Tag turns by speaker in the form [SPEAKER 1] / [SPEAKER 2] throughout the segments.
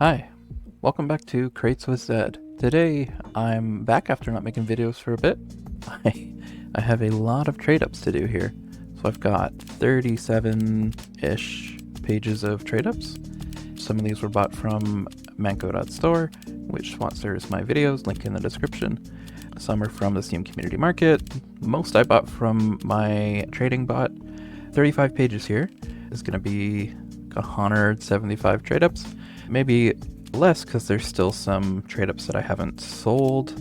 [SPEAKER 1] Hi, welcome back to Crates with Zed. Today, I'm back after not making videos for a bit. I have a lot of trade-ups to do here. So I've got 37-ish pages of trade-ups. Some of these were bought from Manco.store, which sponsors my videos, link in the description. Some are from the Steam Community Market. Most I bought from my trading bot. 35 pages here is going to be 175 trade-ups. Maybe less because there's still some trade-ups that I haven't sold.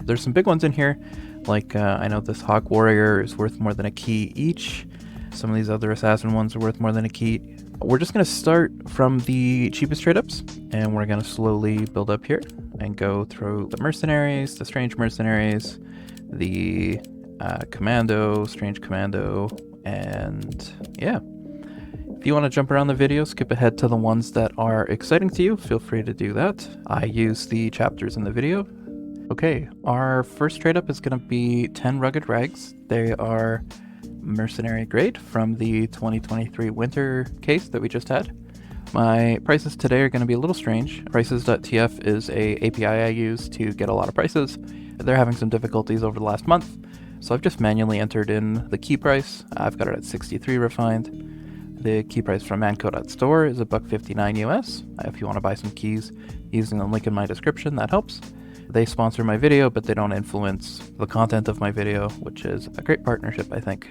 [SPEAKER 1] There's some big ones in here, like I know this Hawk Warrior is worth more than a key each. Some of these other Assassin ones are worth more than a key. We're just going to start from the cheapest trade-ups, and we're going to slowly build up here and go through the Mercenaries, the Strange Mercenaries, the Commando, Strange Commando, and yeah. If you want to jump around the video, skip ahead to the ones that are exciting to you, feel free to do that. I use the chapters in the video. Okay, our first trade up is going to be 10 Rugged Rags. They are Mercenary grade from the 2023 winter case that we just had. My prices today are going to be a little strange. Prices.tf is a API I use to get a lot of prices. They're having some difficulties over the last month, so I've just manually entered in the key price. I've got it at 63 refined. The key price from Manco.store is $1.59 US. If you want to buy some keys using the link in my description, that helps. They sponsor my video, but they don't influence the content of my video, which is a great partnership, I think.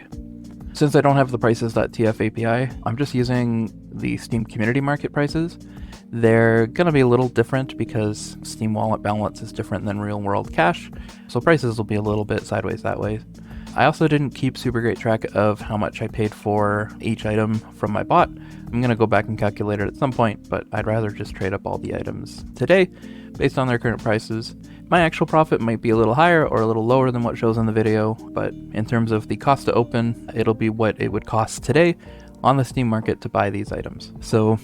[SPEAKER 1] Since I don't have the prices.tf API, I'm just using the Steam Community Market prices. They're going to be a little different because Steam Wallet balance is different than real world cash, so prices will be a little bit sideways that way. I also didn't keep super great track of how much I paid for each item from my bot. I'm going to go back and calculate it at some point, but I'd rather just trade up all the items today based on their current prices. My actual profit might be a little higher or a little lower than what shows in the video, but in terms of the cost to open, it'll be what it would cost today on the Steam market to buy these items. So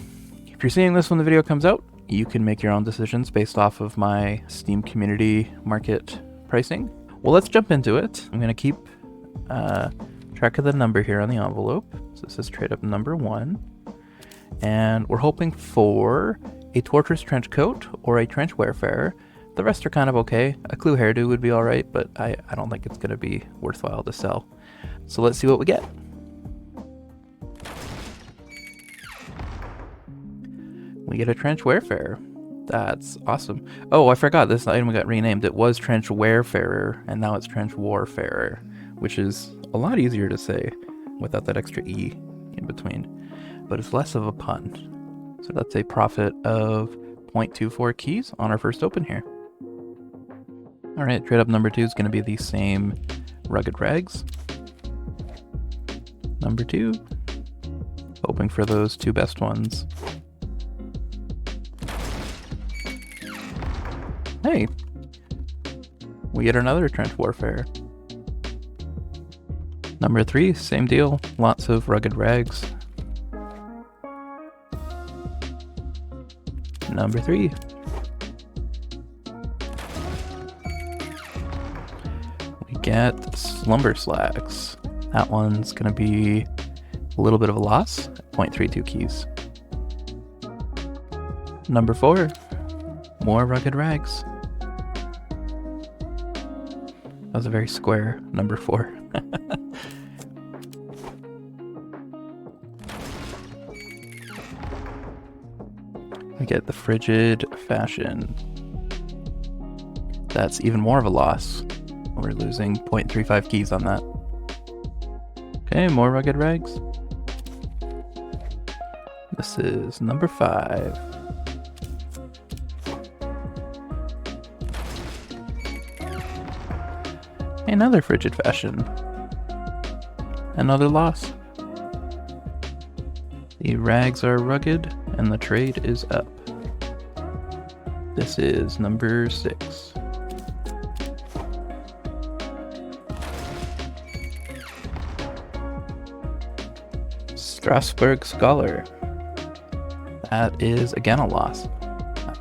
[SPEAKER 1] if you're seeing this when the video comes out, you can make your own decisions based off of my Steam Community Market pricing. Well, let's jump into it. I'm going to keep track of the number here on the envelope. So this is trade up number 1. And we're hoping for a Torturous Trench Coat or a Trench Wayfarer. The rest are kind of okay. A Clue Hairdo would be alright, but I don't think it's going to be worthwhile to sell. So let's see what we get. We get a Trench Wayfarer. That's awesome. Oh, I forgot, this item got renamed. It was Trench Wayfarer, and now it's Trench Warfarer, which is a lot easier to say without that extra E in between, but it's less of a pun. So that's a profit of 0.24 keys on our first open here. All right, trade up number 2 is going to be the same Rugged Rags. Number 2, hoping for those 2 best ones. Hey, we get another Trench Warfare. Number 3, same deal, lots of Rugged Rags. Number 3. We get Slumber Slacks. That one's gonna be a little bit of a loss, 0.32 keys. Number 4, more Rugged Rags. That was a very square number 4. We get the Frigid Fashion. That's even more of a loss. We're losing 0.35 keys on that. Okay, more Rugged Rags. This is number 5. Another Frigid Fashion. Another loss. The rags are rugged and the trade is up. This is number 6. Strasbourg Scholar. That is again a loss.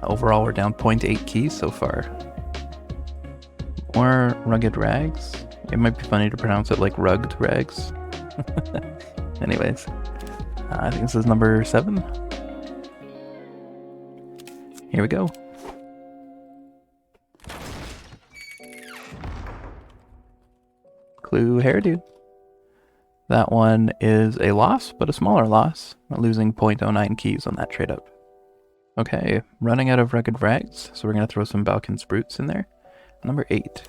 [SPEAKER 1] Overall, we're down 0.8 keys so far. More Rugged Rags. It might be funny to pronounce it like Rugged Rags. Anyways, I think this is number 7. Here we go. Clue hairdo. That one is a loss, but a smaller loss. We're losing 0.09 keys on that trade up. Okay, running out of Rugged Rags, so we're going to throw some Balkan's Brutes in there. Number 8.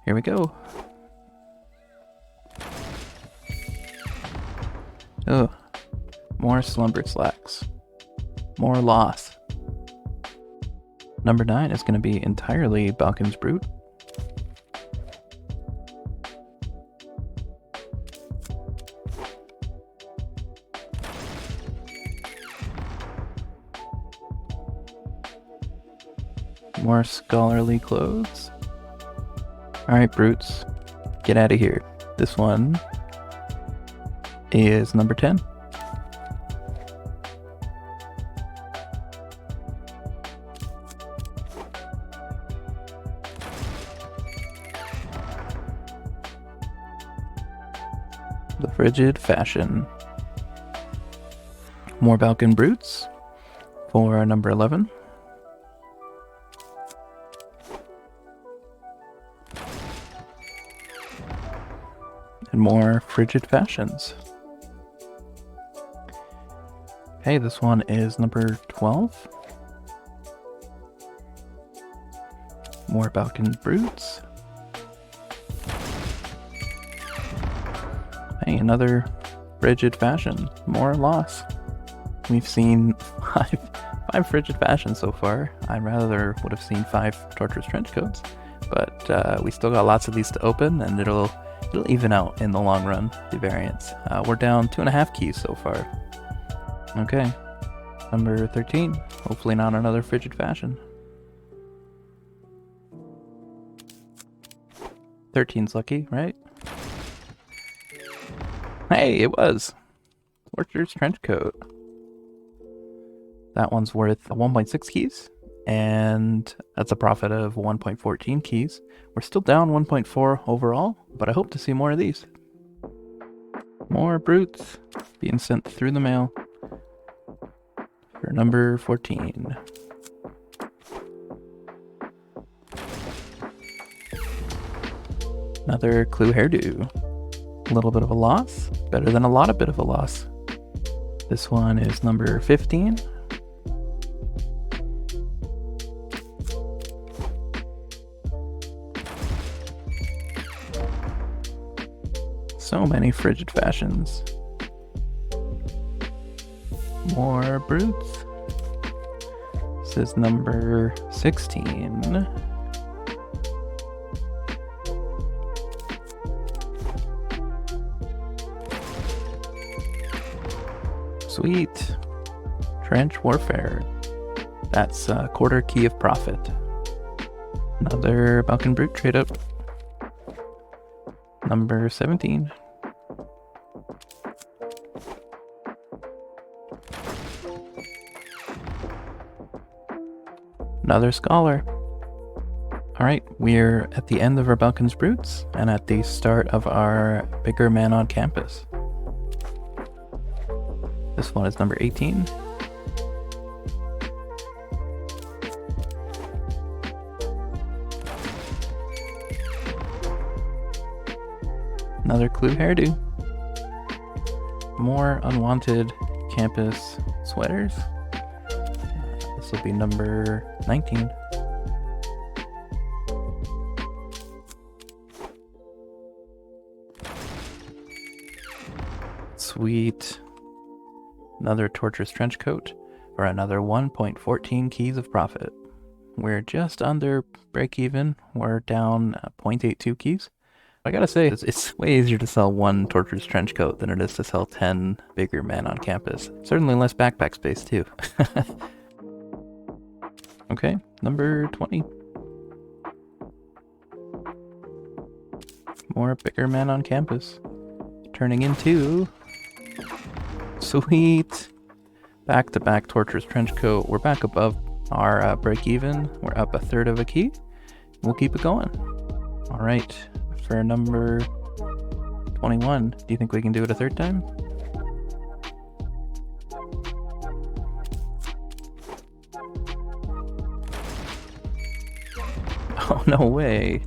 [SPEAKER 1] Here we go. Oh, more Slumber Slacks. More loss. Number 9 is going to be entirely Balkan's Brute. More Scholarly Clothes. Alright, Brutes, get out of here. This one is number 10. The Frigid Fashion. More Balkan Brutes for number 11. And more Frigid Fashions. Okay, this one is number 12. More Balkan Brutes. Hey, another Frigid Fashion. More loss. We've seen five Frigid Fashions so far. I rather would have seen 5 Torturous Trenchcoats, but we still got lots of these to open, and it'll even out in the long run, the variants. We're down 2.5 keys so far. Okay, number 13. Hopefully not another Frigid Fashion. 13's lucky, right? Hey, it was! Torturous Trenchcoat. That one's worth 1.6 keys, and that's a profit of 1.14 keys. We're still down 1.4 overall, but I hope to see more of these. More Brutes being sent through the mail for number 14. Another Clue hairdo. A little bit of a loss, better than a lot of bit of a loss. This one is number 15. So many Frigid Fashions. More Brutes. This is number 16. Sweet. Trench Warfare. That's a quarter key of profit. Another Balkan Brute trade up. Number 17. Another Scholar. Alright, we're at the end of our Balkan's Brutes and at the start of our bigger man on campus. This one is number 18. Another Clue hairdo. More unwanted campus sweaters. This will be number 19. Sweet. Another Torturous Trenchcoat for another 1.14 keys of profit. We're just under break even. We're down 0.82 keys. I gotta say, it's way easier to sell 1 Torturous Trenchcoat than it is to sell 10 bigger men on campus. Certainly less backpack space too. Okay, number 20. More bigger men on campus. Turning into... Sweet! Back-to-back Torturous Trenchcoat. We're back above our break-even. We're up 1/3 of a key. We'll keep it going. Alright, for number 21, do you think we can do it a 3rd time? Oh, no way.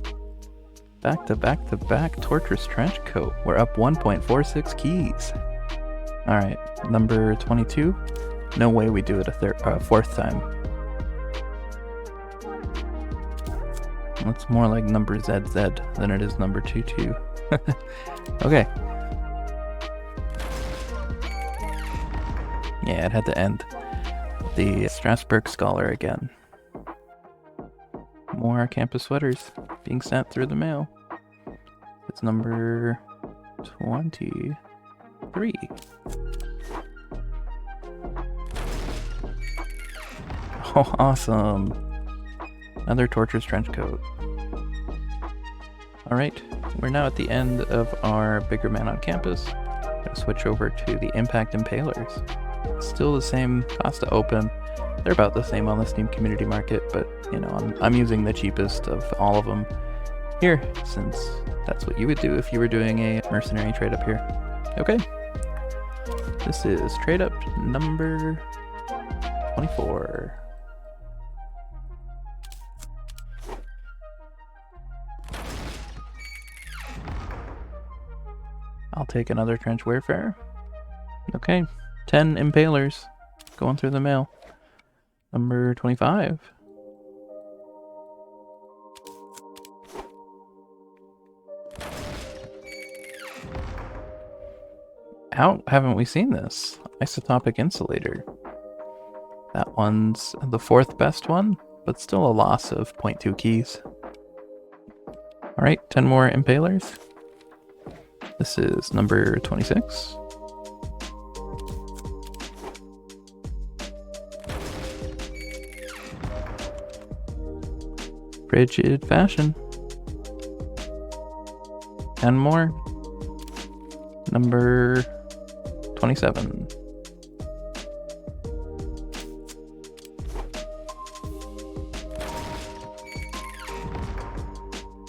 [SPEAKER 1] Back to back to back Torturous Trenchcoat. We're up 1.46 keys. Alright, number 22. No way we do it a fourth time. That's more like number ZZ than it is number 22. Okay. Yeah, it had to end. The Strasbourg Scholar again. More campus sweaters being sent through the mail. It's number 23. Oh, awesome. Another Torturous Trenchcoat. Alright, we're now at the end of our Bigger Man on Campus. I'm gonna switch over to the Impact Impalers. Still the same cost to open. They're about the same on the Steam Community Market, but you know, I'm using the cheapest of all of them here, since that's what you would do if you were doing a mercenary trade up here. Okay, this is trade up number 24. I'll take another Trench Warfare. Okay, 10 Impalers going through the mail. Number 25. How haven't we seen this? Isotopic Insulator. That one's the fourth best one, but still a loss of 0.2 keys. Alright, 10 more Impalers. This is number 26. Frigid Fashion. 10 more. Number 27.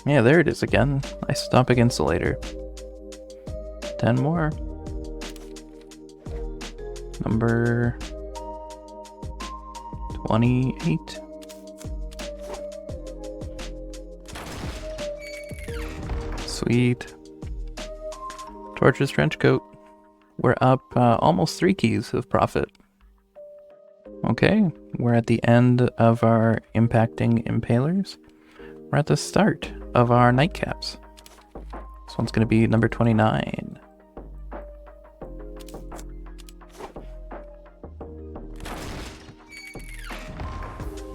[SPEAKER 1] Yeah, there it is again. Isotopic Insulator. 10 more. Number 28. Sweet. Torturous Trenchcoat. We're up almost 3 keys of profit. Okay, we're at the end of our Impacting Impalers. We're at the start of our Nightcaps. This one's going to be number 29.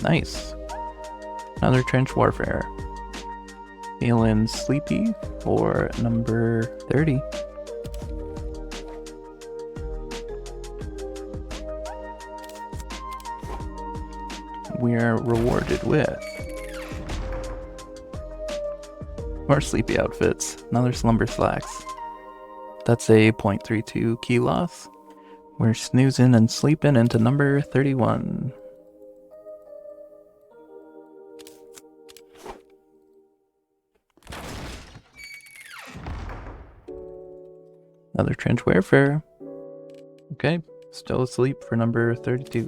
[SPEAKER 1] Nice. Another Trench Warfare. Feeling sleepy for number 30. We are rewarded with more sleepy outfits. Another Slumber Slacks. That's a 0.32 key loss. We're snoozing and sleeping into number 31. Another Trench Warfare. Okay, still asleep for number 32.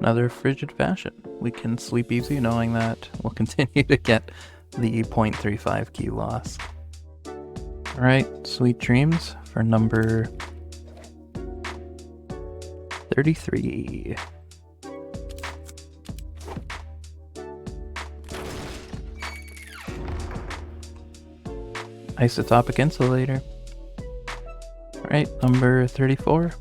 [SPEAKER 1] Another Frigid Fashion. We can sleep easy knowing that we'll continue to get the 0.35 key loss. Alright, Sweet Dreams for number 33. Isotopic Insulator. Alright, number 34.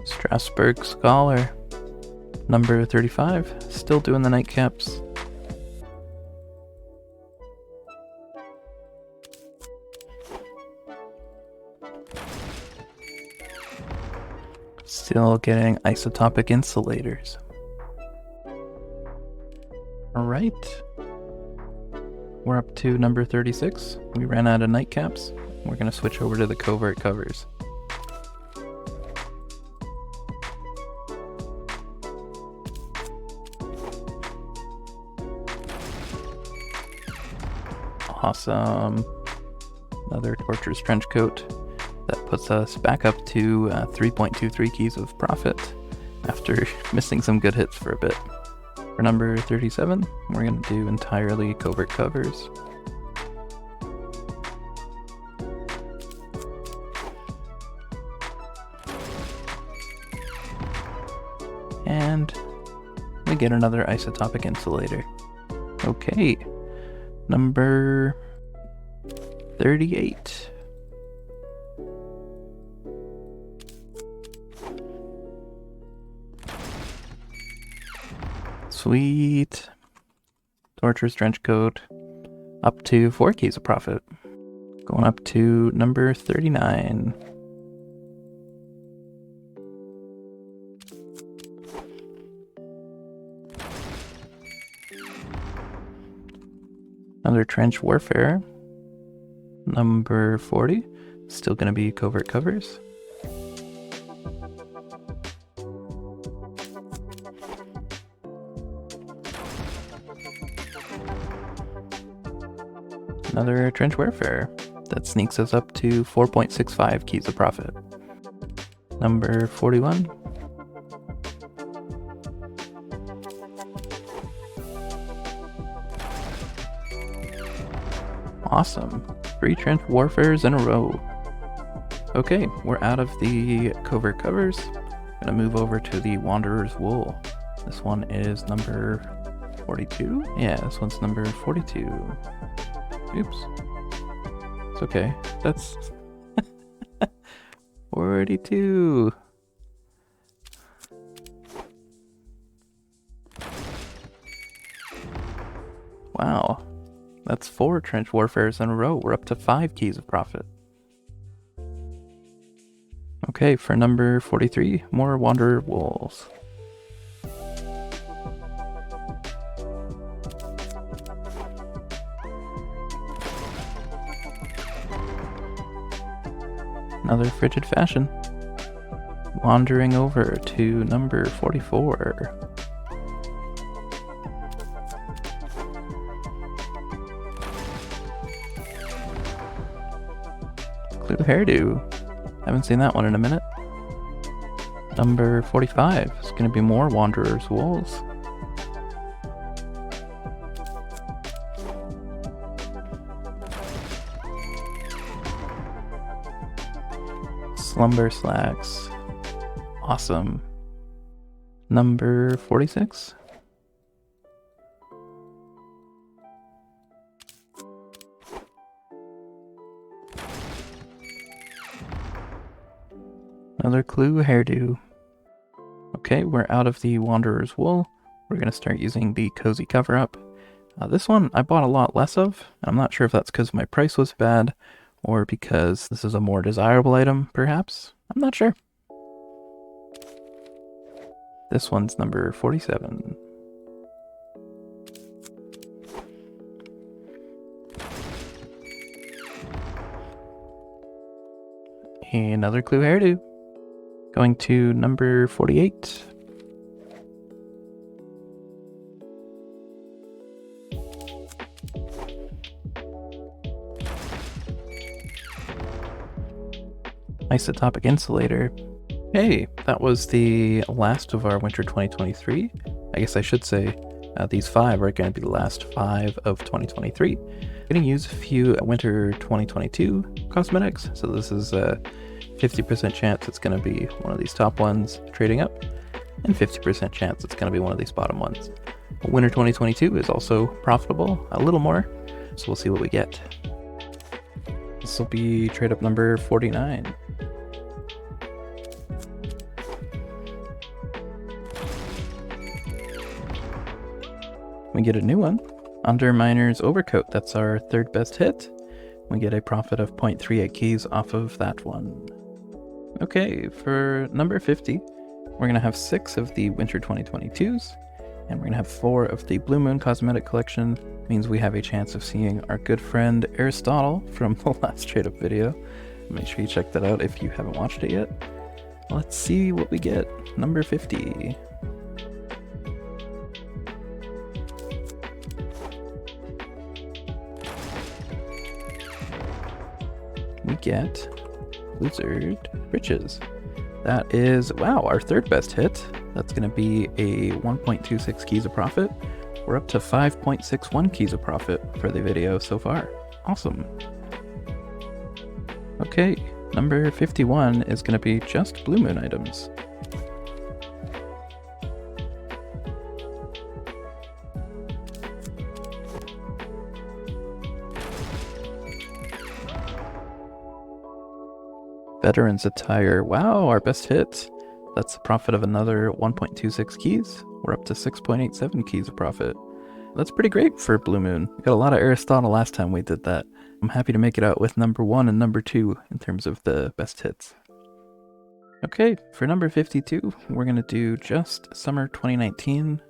[SPEAKER 1] Strasbourg Scholar. Number 35. Still doing the Nightcaps. Still getting Isotopic Insulators. Alright. We're up to number 36. We ran out of Nightcaps. We're going to switch over to the Covert Covers. Awesome. Another Torture's Trench Coat. That puts us back up to 3.23 keys of profit after missing some good hits for a bit. For number 37, we're going to do entirely covert covers. And we get another isotopic insulator. Okay, number 38. Sweet. Torture's Trench Coat. Up to 4 keys of profit. Going up to number 39. Another Trench Warfare. Number 40. Still going to be covert covers. Another Trench Warfare. That sneaks us up to 4.65 keys of profit. Number 41. Awesome. 3 Trench Warfares in a row. Okay, we're out of the covert covers. Gonna move over to the Wanderer's Wool. This one is number 42? Yeah, this one's number 42. Oops. It's okay. That's 42. Wow. That's 4 Trench Warfares in a row. We're up to 5 keys of profit. Okay, for number 43, more Wanderer Wools. Another Frigid Fashion. Wandering over to number 44. Clue Hairdo. Haven't seen that one in a minute. Number 45 is going to be more Wanderer's Wools. Slumber Slacks. Awesome. Number 46. Another Clue Hairdo. Okay, we're out of the Wanderer's Wool. We're going to start using the Cozy Cover-Up. This one I bought a lot less of. I'm not sure if that's because my price was bad or because this is a more desirable item, perhaps. I'm not sure. This one's number 47. Another Clue Hairdo. Going to number 48. Isotopic Insulator. Hey, that was the last of our Winter 2023. I guess I should say these 5 are going to be the last 5 of 2023. I'm going to use a few Winter 2022 cosmetics. So this is a 50% chance it's going to be one of these top ones trading up, and 50% chance it's going to be one of these bottom ones. Winter 2022 is also profitable, a little more, so we'll see what we get. This will be trade up number 49. We get a new one, Underminer's Overcoat. That's our 3rd best hit. We get a profit of 0.38 keys off of that one. Okay, for number 50, we're going to have 6 of the Winter 2022s, and we're going to have 4 of the Blue Moon Cosmetic Collection. Means we have a chance of seeing our good friend Aristotle from the last trade-up video. Make sure you check that out if you haven't watched it yet. Let's see what we get. Number 50. we get Blizzard Riches. That is, wow, our third best hit. That's going to be a 1.26 keys of profit. We're up to 5.61 keys of profit for the video so far. Awesome. Okay, number 51 is going to be just Blue Moon items. Veterans Attire. Wow, our best hit. That's a profit of another 1.26 keys. We're up to 6.87 keys of profit. That's pretty great for Blue Moon. We got a lot of Aristotle last time we did that. I'm happy to make it out with number 1 and number 2 in terms of the best hits. Okay, for number 52, we're going to do just Summer 2019.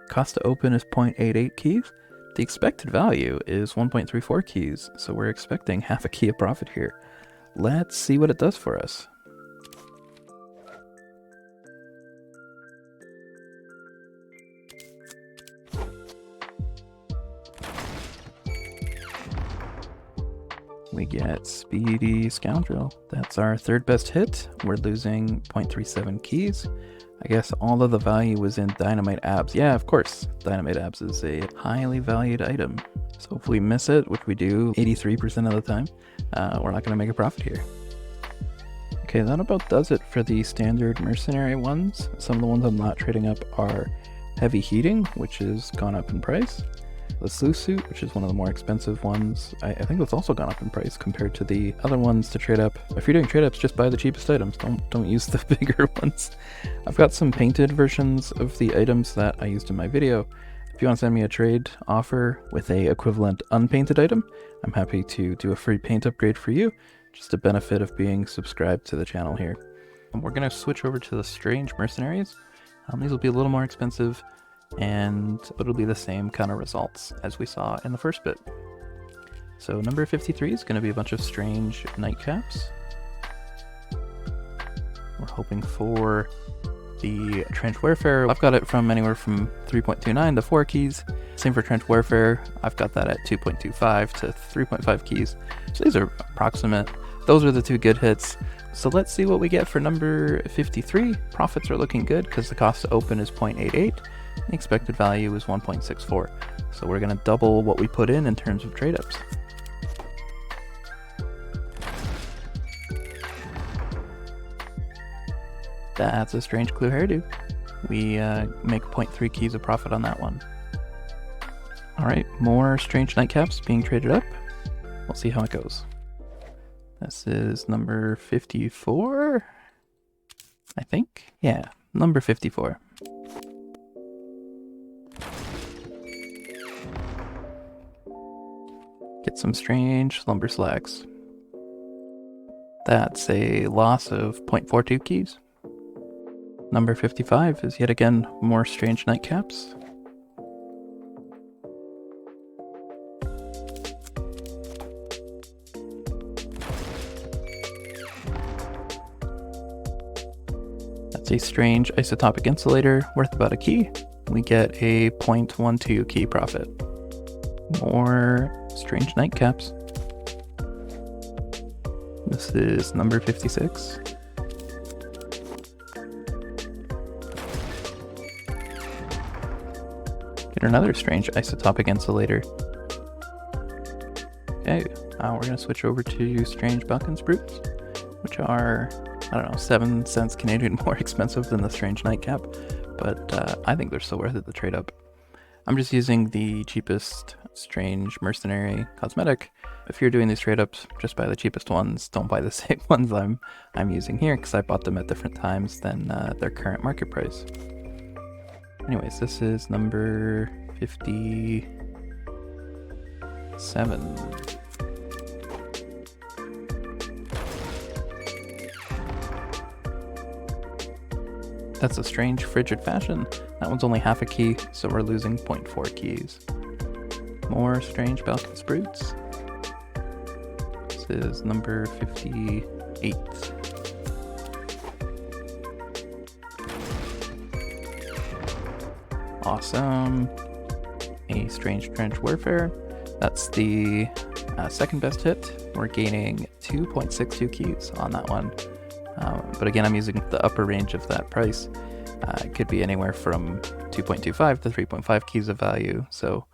[SPEAKER 1] Cost to open is 0.88 keys. The expected value is 1.34 keys, so we're expecting half a key of profit here. Let's see what it does for us. We get Speedy Scoundrel. That's our third best hit. We're losing 0.37 keys. I guess all of the value was in Dynamite Abs. Yeah, of course. Dynamite Abs is a highly valued item. So if we miss it, which we do 83% of the time, we're not going to make a profit here. Okay, that about does it for the standard mercenary ones. Some of the ones I'm not trading up are Heavy Heating, which has gone up in price. The Sleuth Suit, which is one of the more expensive ones, I think it's also gone up in price compared to the other ones to trade up. If you're doing trade ups, just buy the cheapest items. Don't use the bigger ones. I've got some painted versions of the items that I used in my video. If you want to send me a trade offer with a equivalent unpainted item, I'm happy to do a free paint upgrade for you. Just a benefit of being subscribed to the channel here. And we're going to switch over to the Strange Mercenaries. These will be a little more expensive, and it'll be the same kind of results as we saw in the first bit. So number 53 is going to be a bunch of Strange Nightcaps. We're hoping for the Trench Warfare. I've got it from anywhere from 3.29 to 4 keys. Same for Trench Warfare. I've got that at 2.25 to 3.5 keys. So these are approximate. Those are the two good hits. So let's see what we get for number 53. Profits are looking good because the cost to open is 0.88. The expected value is 1.64. So we're going to double what we put in terms of trade ups. That's a Strange Clue hairdo. We make 0.3 keys of profit on that one. Alright, more Strange Nightcaps being traded up. We'll see how it goes. This is number 54, I think. Yeah, number 54. Get some Strange Lumber Slacks. That's a loss of 0.42 keys. Number 55 is yet again more Strange Nightcaps. That's a Strange Isotopic Insulator worth about a key. We get a 0.12 key profit. More Strange Nightcaps. This is number 56. Get another Strange Isotopic Insulator. Okay, we're going to switch over to Strange Balkan Spruits, which are, I don't know, 7 cents Canadian more expensive than the Strange Nightcap, but I think they're still worth it to trade up. I'm just using the cheapest Strange Mercenary cosmetic. If you're doing these trade ups, just buy the cheapest ones. Don't buy the same ones I'm using here because I bought them at different times than their current market price. Anyways, this is number 57. That's a Strange Frigid Fashion. That one's only half a key, so we're losing 0.4 keys. More Strange Balkan Spruits. This is number 58. Awesome. A Strange Trench Warfare. That's the second best hit, we're gaining 2.62 keys on that one. But again, I'm using the upper range of that price. It could be anywhere from 2.25 to 3.5 keys of value. So,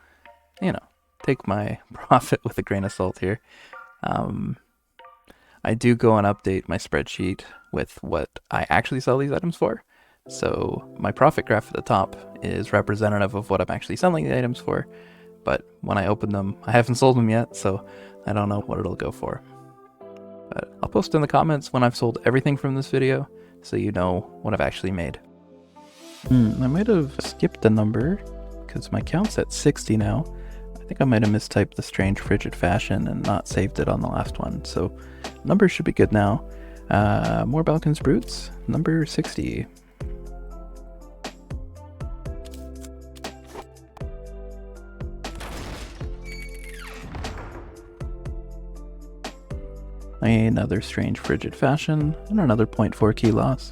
[SPEAKER 1] you know, take my profit with a grain of salt here. I do go and update my spreadsheet with what I actually sell these items for. So my profit graph at the top is representative of what I'm actually selling the items for. But when I open them, I haven't sold them yet, so I don't know what it'll go for. But I'll post in the comments when I've sold everything from this video, so you know what I've actually made. I might have skipped a number, because my count's at 60 now. I think I might have mistyped the Strange Frigid Fashion and not saved it on the last one, so numbers should be good now. More Balkan's Brutes, number 60. Another Strange Frigid Fashion, and another 0.4 key loss.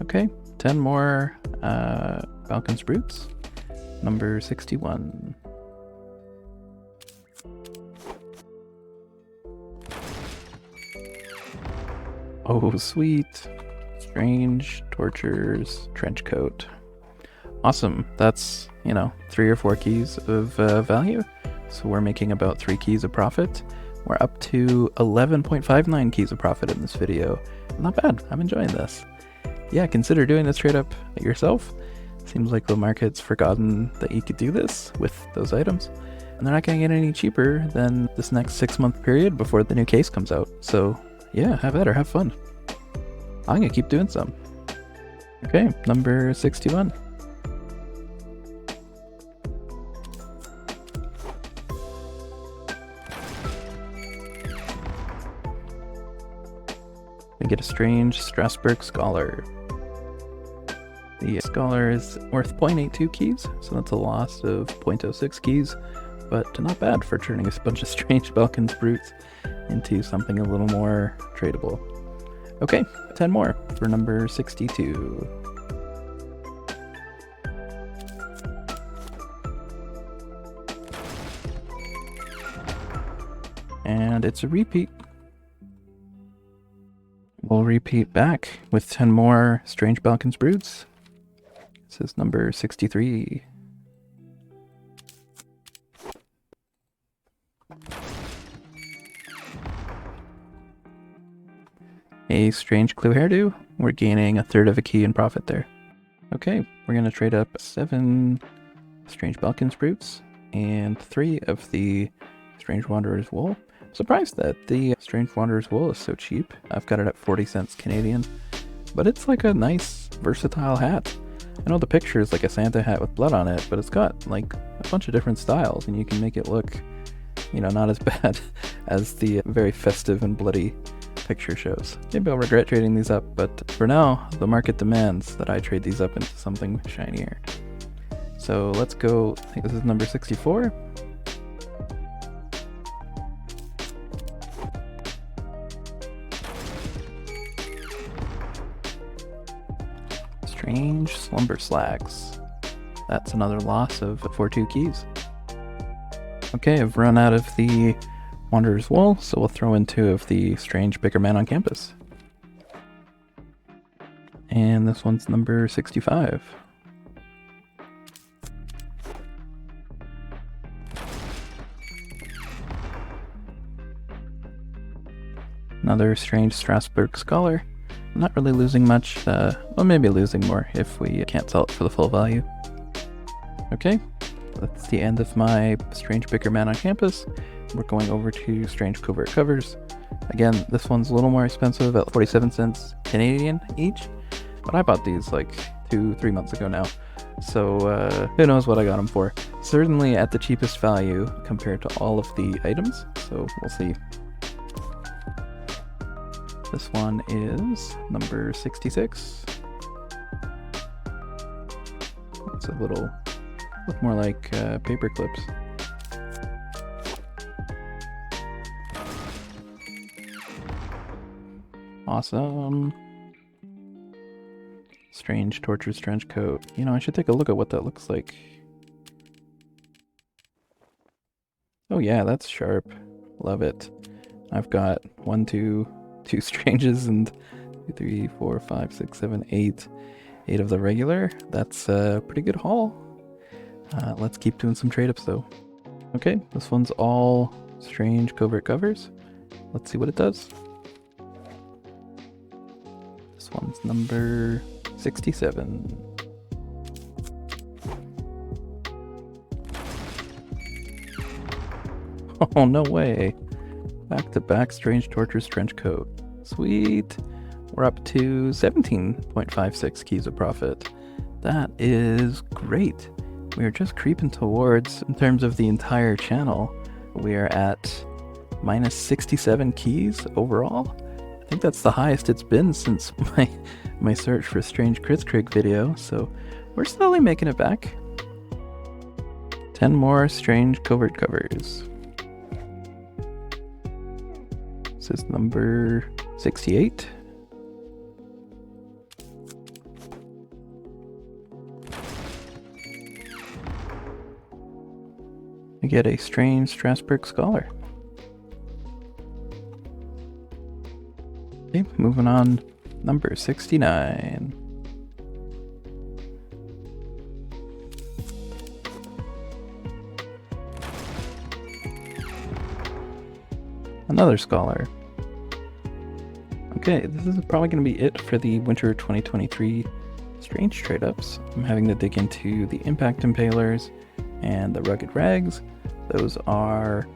[SPEAKER 1] Okay, 10 more Balkan's Brutes, number 61. Oh, sweet. Strange Tortures Trench Coat. Awesome. That's, 3 or 4 keys of value. So we're making about 3 keys of profit. We're up to 11.59 keys of profit in this video. Not bad. I'm enjoying this. Yeah, consider doing this trade up yourself. Seems like the market's forgotten that you could do this with those items. And they're not going to get any cheaper than this next 6-month period before the new case comes out. So yeah, have at her, have fun. I'm going to keep doing some. Okay, number 61. We get a Strange Strasbourg Scholar. The Scholar is worth 0.82 keys, so that's a loss of 0.06 keys, but not bad for turning a bunch of Strange Balkan's Brutes into something a little more tradable. Okay, 10 more for number 62. And it's a repeat. We'll repeat back with 10 more Strange Balkan's Brutes. This is number 63. A Strange Clue Hairdo. We're gaining 1/3 of a key in profit there. Okay, we're going to trade up 7 Strange Balkan's Brutes and 3 of the Strange Wanderer's Wool. Surprised that the Strange Wanderer's Wool is so cheap. I've got it at 40 cents Canadian, but it's like a nice, versatile hat. I know the picture is like a Santa hat with blood on it, but it's got like a bunch of different styles, and you can make it look, not as bad as the very festive and bloody picture shows. Maybe I'll regret trading these up, but for now, the market demands that I trade these up into something shinier. So let's go, I think this is number 64. Strange Slumber Slacks. That's another loss of 42 keys. Okay, I've run out of the Wanderer's Wool, so we'll throw in 2 of the Strange Bigger Man on Campus. And this one's number 65. Another Strange Strasbourg Scholar. I'm not really losing much, well, maybe losing more if we can't sell it for the full value. Okay, that's the end of my Strange Bigger Man on Campus. We're going over to Strange Covert Covers. Again, this one's a little more expensive at 47 cents Canadian each, but I bought these like 2-3 months ago now, so who knows what I got them for. Certainly at the cheapest value compared to all of the items, so we'll see. This one is number 66. It's a little, look more like paper clips. Awesome. Strange Tortures Trench Coat. I should take a look at what that looks like. Oh yeah, that's sharp. Love it. I've got two stranges and 2, 3, 4, 5, 6, 7, 8 of the regular. That's a pretty good haul. Let's keep doing some trade ups though. Okay, this one's all strange covert covers. Let's see what it does. This one's number 67. Oh, no way. Back-to-back Strange Tortures Trench Coat. Sweet. We're up to 17.56 keys of profit. That is great. We are just creeping towards, in terms of the entire channel, we are at minus 67 keys overall. I think that's the highest it's been since my search for Strange Kritzkrieg video, so we're slowly making it back. 10 more Strange Covert Covers. This is number 68. We get a Strange Strasbourg Scholar. Okay, moving on. Number 69. Another Scholar. Okay, this is probably going to be it for the Winter 2023 Strange trade-ups. I'm having to dig into the Impact Impalers and the Rugged Rags. Those are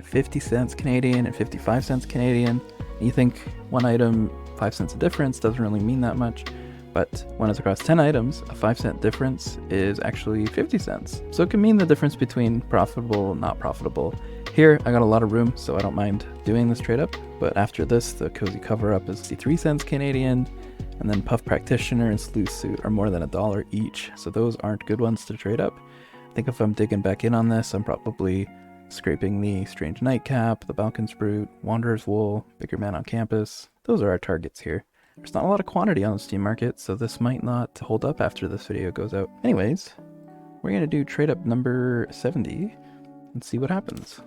[SPEAKER 1] 50 cents Canadian and 55 cents Canadian. You think one item, 5 cents a difference, doesn't really mean that much, but when it's across 10 items, a 5-cent difference is actually 50 cents. So it can mean the difference between profitable and not profitable. Here, I got a lot of room, so I don't mind doing this trade up, but after this, the Cozy Cover Up is 63 cents Canadian, and then Puff Practitioner and Sleuth Suit are more than $1 each, so those aren't good ones to trade up. I think if I'm digging back in on this, I'm probably scraping the Strange Nightcap, the Balkan's Brute, Wanderer's Wool, Bigger Man on Campus. Those are our targets here. There's not a lot of quantity on the Steam market, so this might not hold up after this video goes out. Anyways, we're going to do trade up number 70 and see what happens.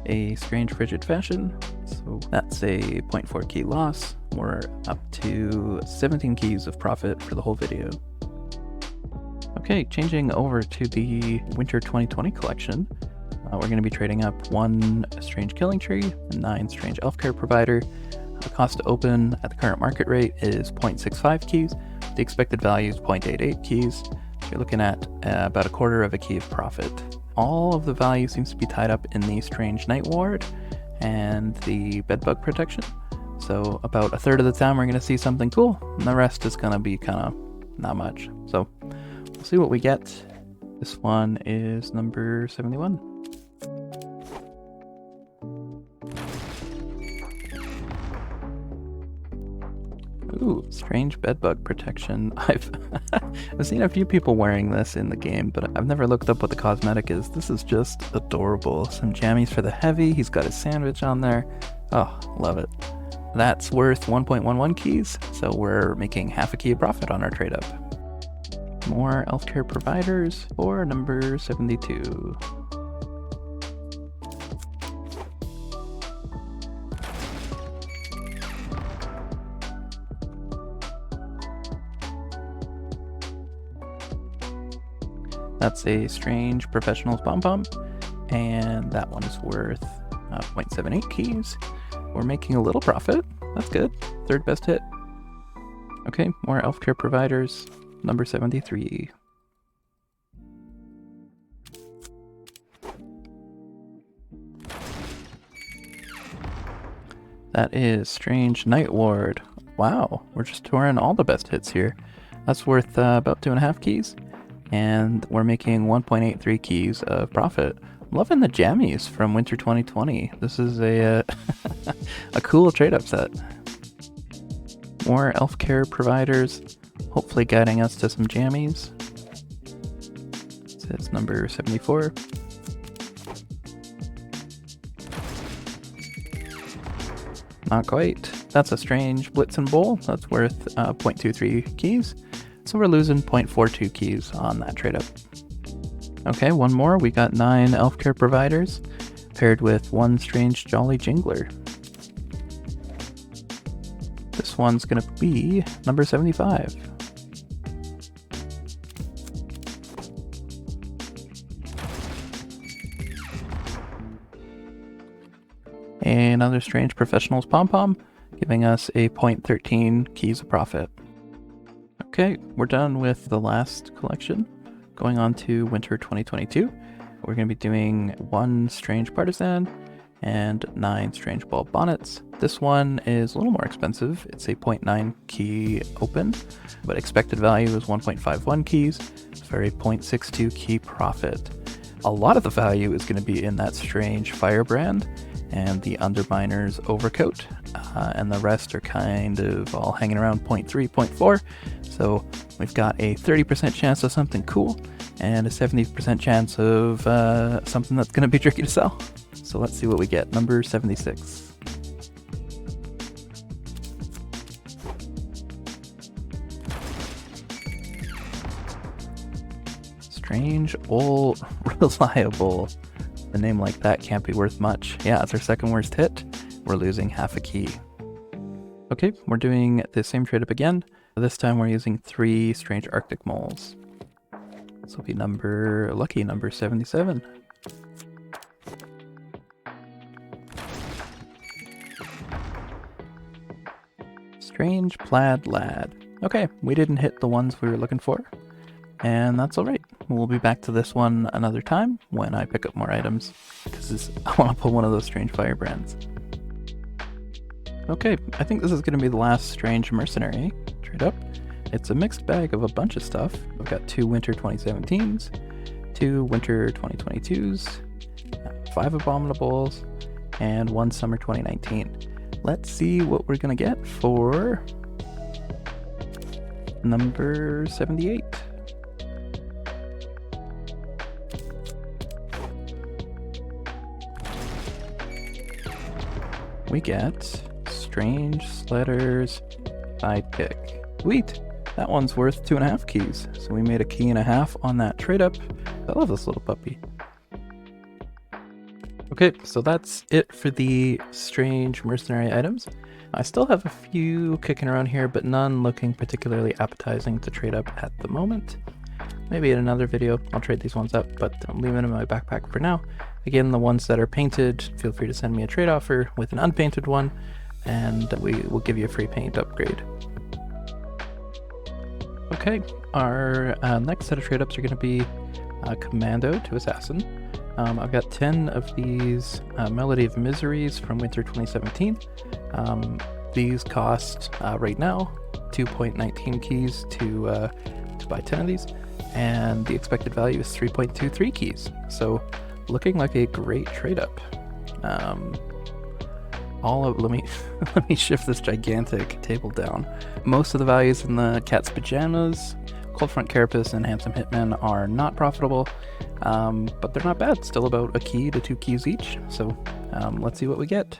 [SPEAKER 1] A Strange Frigid Fashion, so that's a 0.4 key loss. We're up to 17 keys of profit for the whole video. Okay, changing over to the Winter 2020 collection, we're going to be trading up 1 Strange Killing Tree and 9 Strange Elfcare Provider. The cost to open at the current market rate is 0.65 keys. The expected value is 0.88 keys. You're looking at about a quarter of a key of profit. All of the value seems to be tied up in the Strange Night Ward and the Bedbug Protection. So about a third of the time we're going to see something cool, and the rest is going to be kind of not much. So we'll see what we get. This one is number 71. Ooh, Strange Bedbug Protection. I've seen a few people wearing this in the game, but I've never looked up what the cosmetic is. This is just adorable. Some jammies for the heavy. He's got his sandwich on there. Oh, love it. That's worth 1.11 keys, so we're making half a key of profit on our trade up. More Elfcare Providers for number 72. That's a Strange Professionals Pom Pom, and that one is worth 0.78 keys. We're making a little profit. That's good. Third best hit. Okay, more Elfcare Providers. Number 73. That is Strange Night Ward. Wow, we're just touring all the best hits here. That's worth about 2.5 keys. And we're making 1.83 keys of profit. I'm loving the jammies from Winter 2020. This is a a cool trade-up set. More Elfcare Providers, hopefully guiding us to some jammies. This is number 74. Not quite. That's a strange Blitzen Bowl. That's worth 0.23 keys. So we're losing 0.42 keys on that trade up. Okay, one more. We got 9 Elf Care Providers paired with 1 Strange Jolly Jingler. This one's going to be number 75. Another Strange Professionals Pom-Pom, giving us a 0.13 keys of profit. Okay, we're done with the last collection. Going on to Winter 2022, we're going to be doing 1 Strange Partisan and 9 Strange Ball Bonnets. This one is a little more expensive. It's a 0.9 key open, but expected value is 1.51 keys for a 0.62 key profit. A lot of the value is going to be in that Strange Firebrand and the Underminer's Overcoat, and the rest are kind of all hanging around 0.3, 0.4. So we've got a 30% chance of something cool and a 70% chance of something that's going to be tricky to sell. So let's see what we get. Number 76. Strange Old Reliable. A name like that can't be worth much. Yeah, it's our second worst hit. We're losing half a key. Okay, we're doing the same trade up again. This time we're using 3 Strange Arctic Moles. This will be lucky number 77. Strange Plaid Lad. Okay, we didn't hit the ones we were looking for, and that's alright. We'll be back to this one another time when I pick up more items, because I want to pull one of those Strange Firebrands. Okay, I think this is going to be the last Strange Mercenary trade up. It's a mixed bag of a bunch of stuff. We've got 2 Winter 2017s, 2 Winter 2022s, 5 Abominables, and 1 Summer 2019. Let's see what we're going to get for number 78. We get Strange Sledder's Sidekick. Sweet! That one's worth 2.5 keys, so we made a key and a half on that trade up. I love this little puppy. Okay, so that's it for the Strange Mercenary items. I still have a few kicking around here, but none looking particularly appetizing to trade up at the moment. Maybe in another video I'll trade these ones up, but I'm leaving them in my backpack for now. Again, the ones that are painted, feel free to send me a trade offer with an unpainted one, and we will give you a free paint upgrade. Okay, our next set of trade ups are going to be Commando to Assassin. I've got 10 of these Melody of Miseries from Winter 2017. These cost right now 2.19 keys to buy 10 of these, and the expected value is 3.23 keys. So looking like a great trade up. Let me shift this gigantic table down. Most of the values in the Cat's Pajamas, Cold Front Carapace, and Handsome Hitman are not profitable, but they're not bad. Still about a key to 2 keys each. So let's see what we get.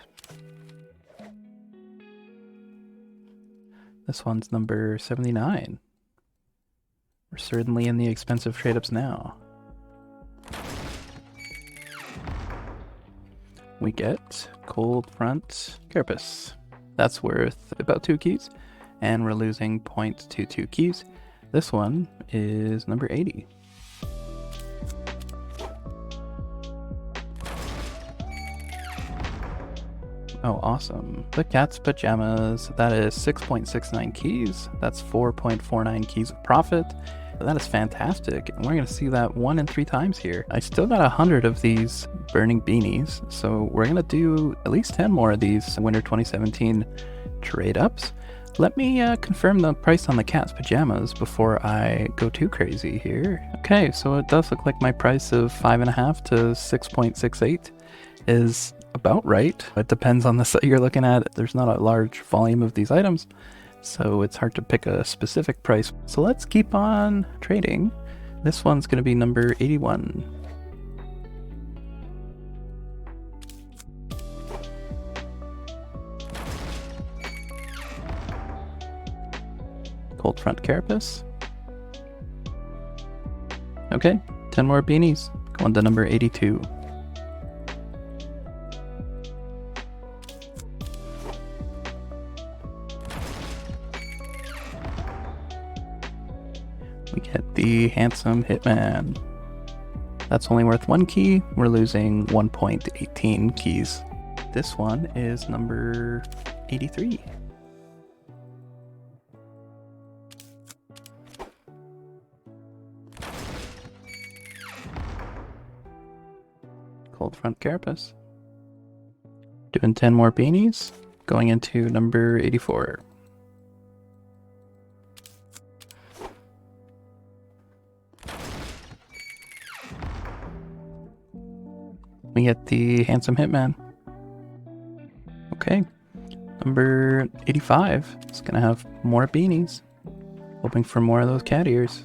[SPEAKER 1] This one's number 79. We're certainly in the expensive trade ups now. We get Cold Front Carapace. That's worth about 2 keys, and we're losing 0.22 keys. This one is number 80. Oh, awesome. The Cat's Pajamas. That is 6.69 keys. That's 4.49 keys of profit. That is fantastic, and we're going to see that 1 in 3 times here. I still got 100 of these Burning Beanies, so we're going to do at least 10 more of these Winter 2017 trade-ups. Let me confirm the price on the Cat's Pajamas before I go too crazy here. Okay, so it does look like my price of 5.5 to 6.68 is about right. It depends on the set you're looking at. There's not a large volume of these items, so it's hard to pick a specific price. So let's keep on trading. This one's going to be number 81. Cold Front Carapace. Okay, 10 more beanies, going to number 82. We get the Handsome Hitman. That's only worth 1 key. We're losing 1.18 keys. This one is number 83. Cold Front Carapace. Doing 10 more beanies, going into number 84. We get the Handsome Hitman. Okay, number 85 is gonna have more beanies. Hoping for more of those cat ears.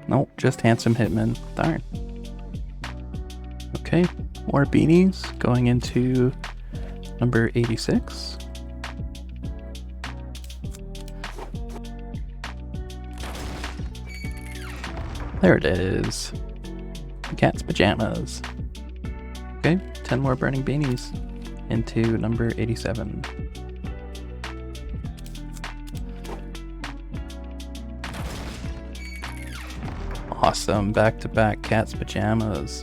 [SPEAKER 1] Nope, just Handsome Hitman. Darn. Okay, more beanies going into number 86. There it is. Cat's Pajamas. Okay, 10 more burning beanies into number 87. Awesome, back-to-back Cat's Pajamas.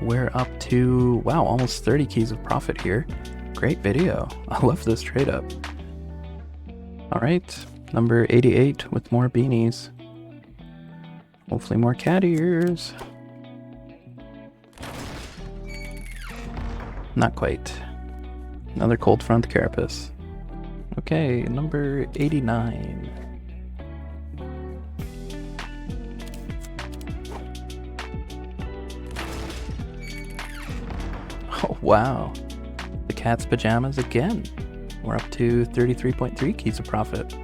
[SPEAKER 1] We're up to, wow, almost 30 keys of profit here. Great video. I love this trade up. Alright, number 88 with more beanies. Hopefully more cat ears. Not quite. Another Cold Front Carapace. Okay, number 89. Oh wow, the Cat's Pajamas again. We're up to 33.3 keys of profit.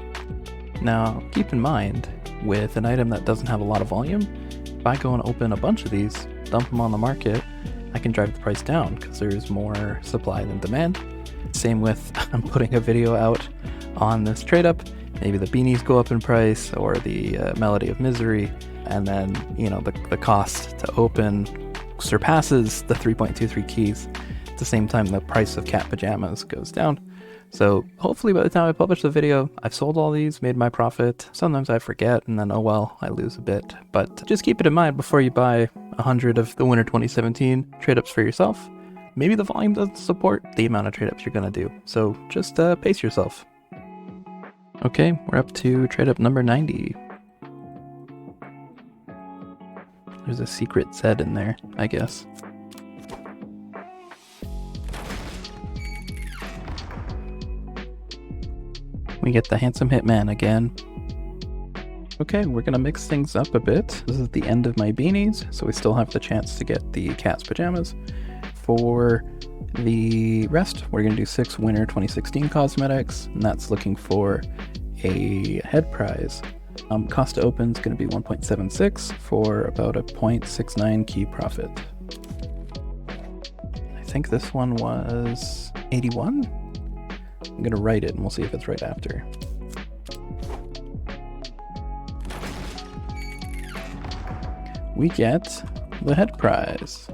[SPEAKER 1] Now, keep in mind, with an item that doesn't have a lot of volume, if I go and open a bunch of these, dump them on the market, I can drive the price down because there's more supply than demand. Same with I'm putting a video out on this trade up, maybe the beanies go up in price or the Melody of Misery, and then, you know, the cost to open surpasses the 3.23 keys. At the same time, the price of Cat Pajamas goes down. So hopefully by the time I publish the video, I've sold all these, made my profit. Sometimes I forget and then, oh well, I lose a bit. But just keep it in mind before you buy 100 of the Winter 2017 trade-ups for yourself. Maybe the volume doesn't support the amount of trade-ups you're going to do. So just pace yourself. Okay, we're up to trade-up number 90. There's a secret Z in there, I guess. We get the Handsome Hitman again. Okay, we're gonna mix things up a bit. This is the end of my beanies, so we still have the chance to get the Cat's Pajamas. For the rest, we're gonna do 6 Winter 2016 cosmetics, and that's looking for a head prize. Cost to open is gonna be 1.76 for about a 0.69 key profit. I think this one was 81? I'm gonna write it and we'll see if it's right after. We get the head prize.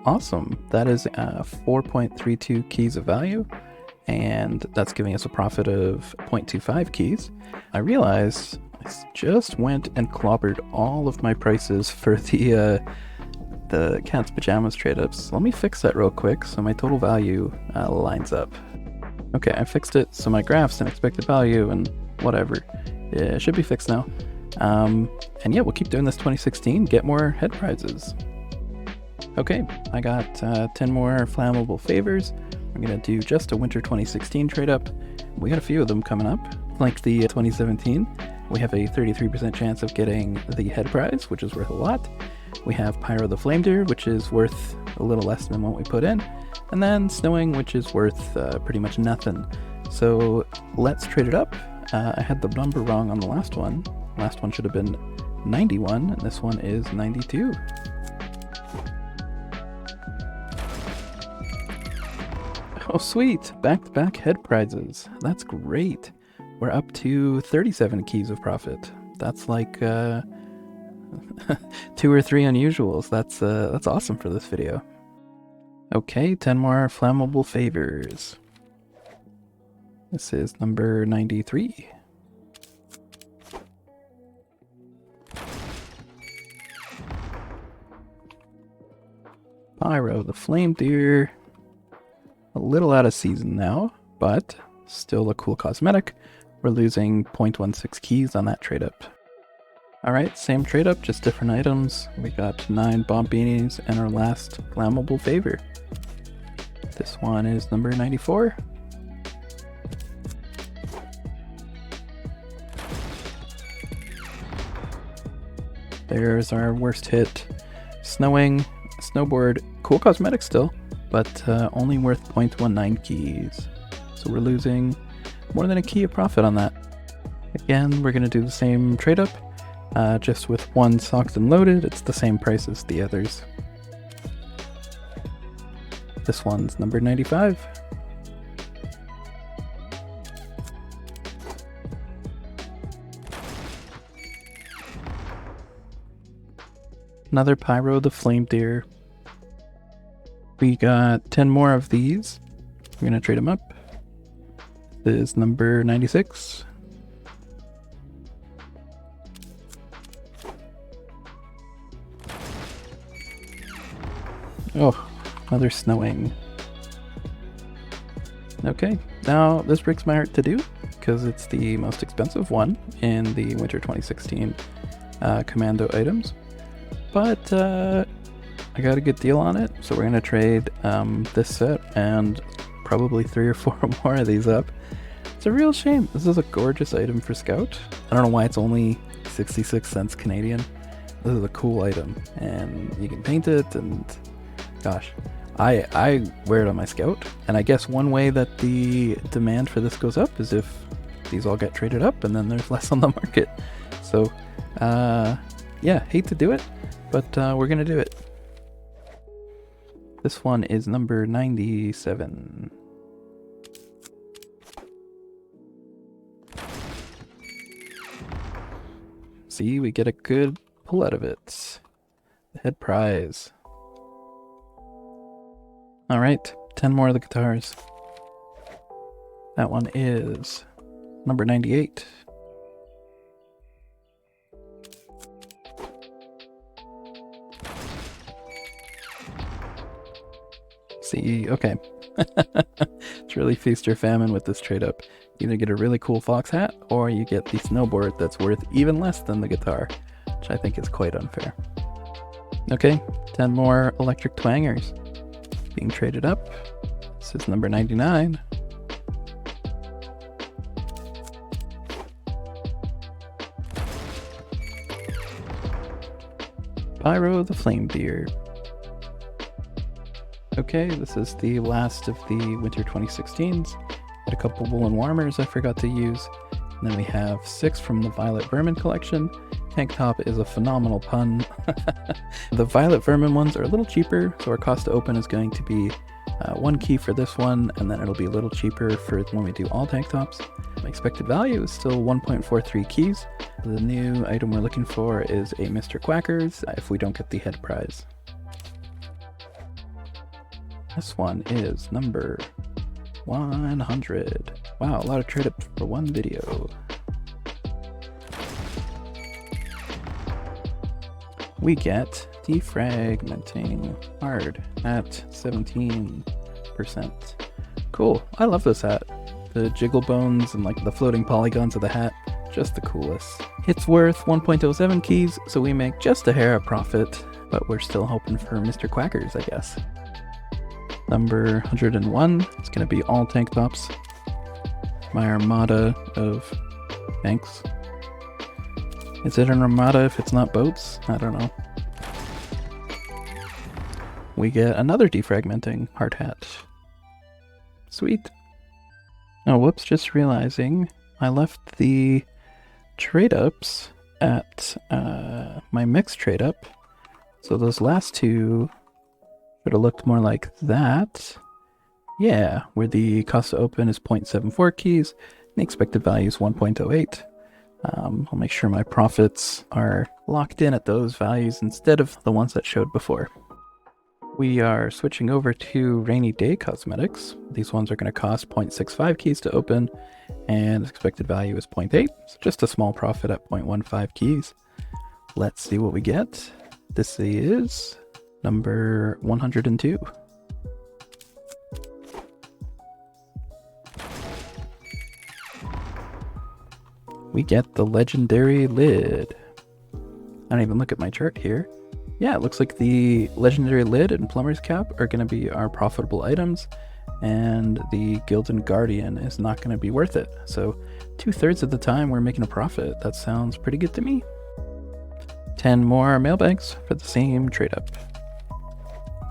[SPEAKER 1] Awesome. That is 4.32 keys of value, and that's giving us a profit of 0.25 keys. I realized I just went and clobbered all of my prices for the Cat's Pajamas trade-ups. Let me fix that real quick so my total value lines up. Okay, I fixed it, so my graphs and expected value and whatever. It should be fixed now. And yeah, we'll keep doing this 2016, get more head prizes. Okay, I got 10 more flammable favors. We're gonna do just a Winter 2016 trade up. We got a few of them coming up. Like the 2017, we have a 33% chance of getting the head prize, which is worth a lot. We have Pyro the Flamedeer, which is worth a little less than what we put in. And then Snowing, which is worth pretty much nothing. So let's trade it up. I had the number wrong on the last one. Last one should have been 91, and this one is 92. Oh, sweet. Back-to-back head prizes. That's great. We're up to 37 keys of profit. That's like 2 or 3 unusuals. That's awesome for this video. Okay, 10 more flammable favors. This is number 93. Pyro the Flame Deer. A little out of season now, but still a cool cosmetic. We're losing 0.16 keys on that trade up. Alright, same trade up, just different items. We got 9 bomb beanies and our last flammable favor. This one is number 94. There's our worst hit. Snowing, snowboard, cool cosmetic still, but only worth 0.19 keys. So we're losing more than a key of profit on that. Again, we're going to do the same trade up, just with one socked and loaded. It's the same price as the others. This one's number 95. Another Pyro the Flame Deer. We got 10 more of these. We're going to trade them up. This is number 96. Oh, another snowing. Okay, now this breaks my heart to do because it's the most expensive one in the Winter 2016 Commando items. But I got a good deal on it, so we're going to trade this set and probably 3 or 4 more of these up. It's a real shame. This is a gorgeous item for Scout. I don't know why it's only 66 cents Canadian. This is a cool item, and you can paint it, and gosh, I wear it on my Scout. And I guess one way that the demand for this goes up is if these all get traded up, and then there's less on the market. So, yeah, hate to do it, but we're gonna do it. This one is number 97. See, we get a good pull out of it. The head prize. Alright, 10 more of the guitars. That one is number 98. See, okay. It's really feast or famine with this trade up. You either get a really cool fox hat, or you get the snowboard that's worth even less than the guitar, which I think is quite unfair. Okay, 10 more electric twangers being traded up. This is number 99. Pyro the Flame Deer. Okay, this is the last of the Winter 2016s. Had a couple woolen warmers I forgot to use. And then we have 6 from the Violet Vermin collection. Tank top is a phenomenal pun. The Violet Vermin ones are a little cheaper, so our cost to open is going to be 1 key for this one, and then it'll be a little cheaper for when we do all tank tops. My expected value is still 1.43 keys. The new item we're looking for is a Mr. Quackers if we don't get the head prize. This one is number 100. Wow, a lot of trade up for one video. We get Defragmenting Hard at 17%. Cool, I love this hat. The jiggle bones and like the floating polygons of the hat, just the coolest. It's worth 1.07 keys, so we make just a hair of profit, but we're still hoping for Mr. Quackers, I guess. Number 101, it's going to be all tank tops. My armada of tanks. Is it an armada if it's not boats? I don't know. We get another defragmenting hard hat. Sweet. Oh, whoops, just realizing I left the trade-ups at my mixed trade-up. So those last two should have looked more like that. Yeah, where the cost to open is 0.74 keys, and the expected value is 1.08. I'll make sure my profits are locked in at those values instead of the ones that showed before. We are switching over to Rainy Day Cosmetics. These ones are going to cost 0.65 keys to open, and expected value is 0.8, so just a small profit at 0.15 keys. Let's see what we get. This is number 102. We get the legendary lid. I don't even look at my chart here. Yeah, it looks like the legendary lid and plumber's cap are going to be our profitable items, and the Gildan Guardian is not going to be worth it. So 2/3 of the time we're making a profit. That sounds pretty good to me. 10 more mailbags for the same trade up.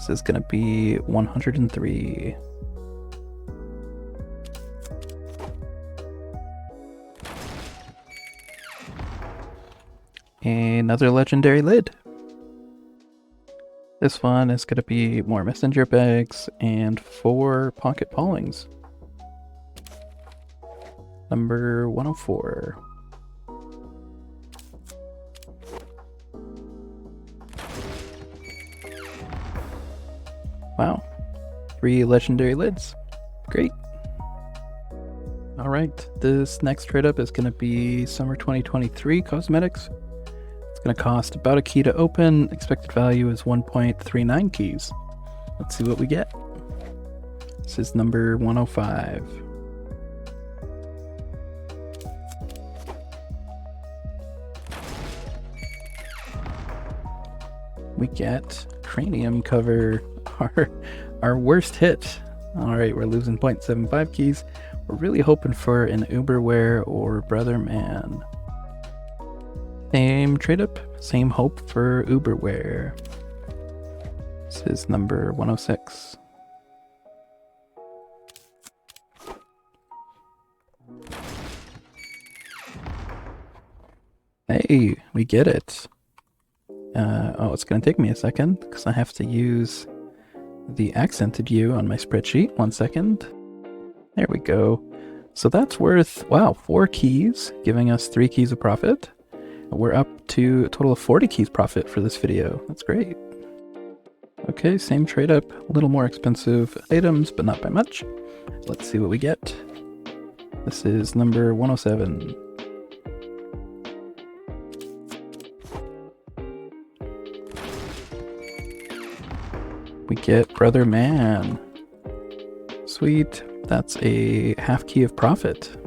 [SPEAKER 1] This is going to be 103. Another legendary lid. This one is going to be more messenger bags and 4 pocket Paulings. Number 104. Wow, 3 legendary lids. Great. Alright, this next trade up is going to be Summer 2023 Cosmetics. Going to cost about a key to open. Expected value is 1.39 keys. Let's see what we get. This is number 105. We get cranium cover, our worst hit. All right, we're losing 0.75 keys. We're really hoping for an Uberwear or Brother Man. Same trade up, same hope for Uberwear. This is number 106. Hey, we get it. Oh, it's going to take me a second because I have to use the accented U on my spreadsheet. 1 second. There we go. So that's worth, wow, 4 keys, giving us 3 keys of profit. We're up to a total of 40 keys profit for this video. That's great. Okay, same trade up, a little more expensive items, but not by much. Let's see what we get. This is number 107. We get Brother Man. Sweet, that's a half key of profit.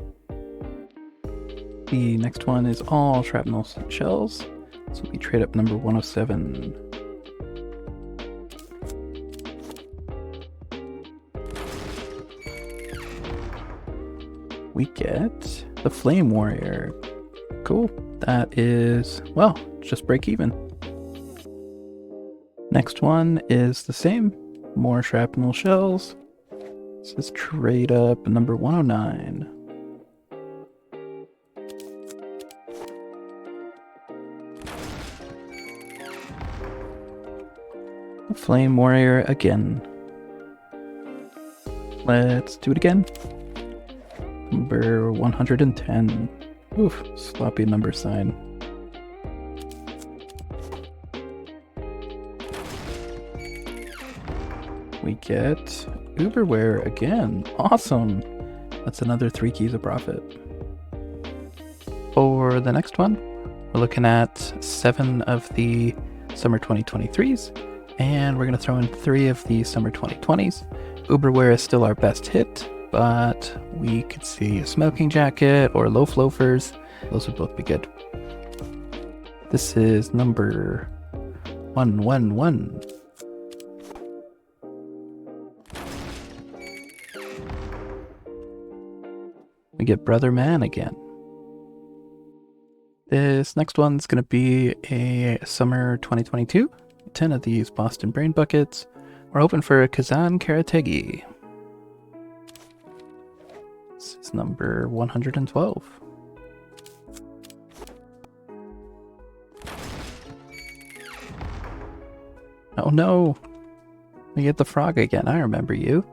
[SPEAKER 1] The next one is all shrapnel shells, so we trade up number 107. We get the Flame Warrior. Cool. That is, well, just break even. Next one is the same, more shrapnel shells. This is trade up number 109. Flame Warrior again. Let's do it again. Number 110. Oof, sloppy number sign. We get Uberwear again. Awesome. That's another 3 keys of profit. For the next one, we're looking at 7 of the Summer 2023s. And we're going to throw in 3 of the Summer 2020s. Uberwear is still our best hit, but we could see a smoking jacket or loaf loafers. Those would both be good. This is number 111. We get Brother Man again. This next one's going to be a Summer 2022. 10 of these Boston Brain Buckets. We're hoping for a Kazan Karategi. This is number 112. Oh no! We get the frog again, I remember you.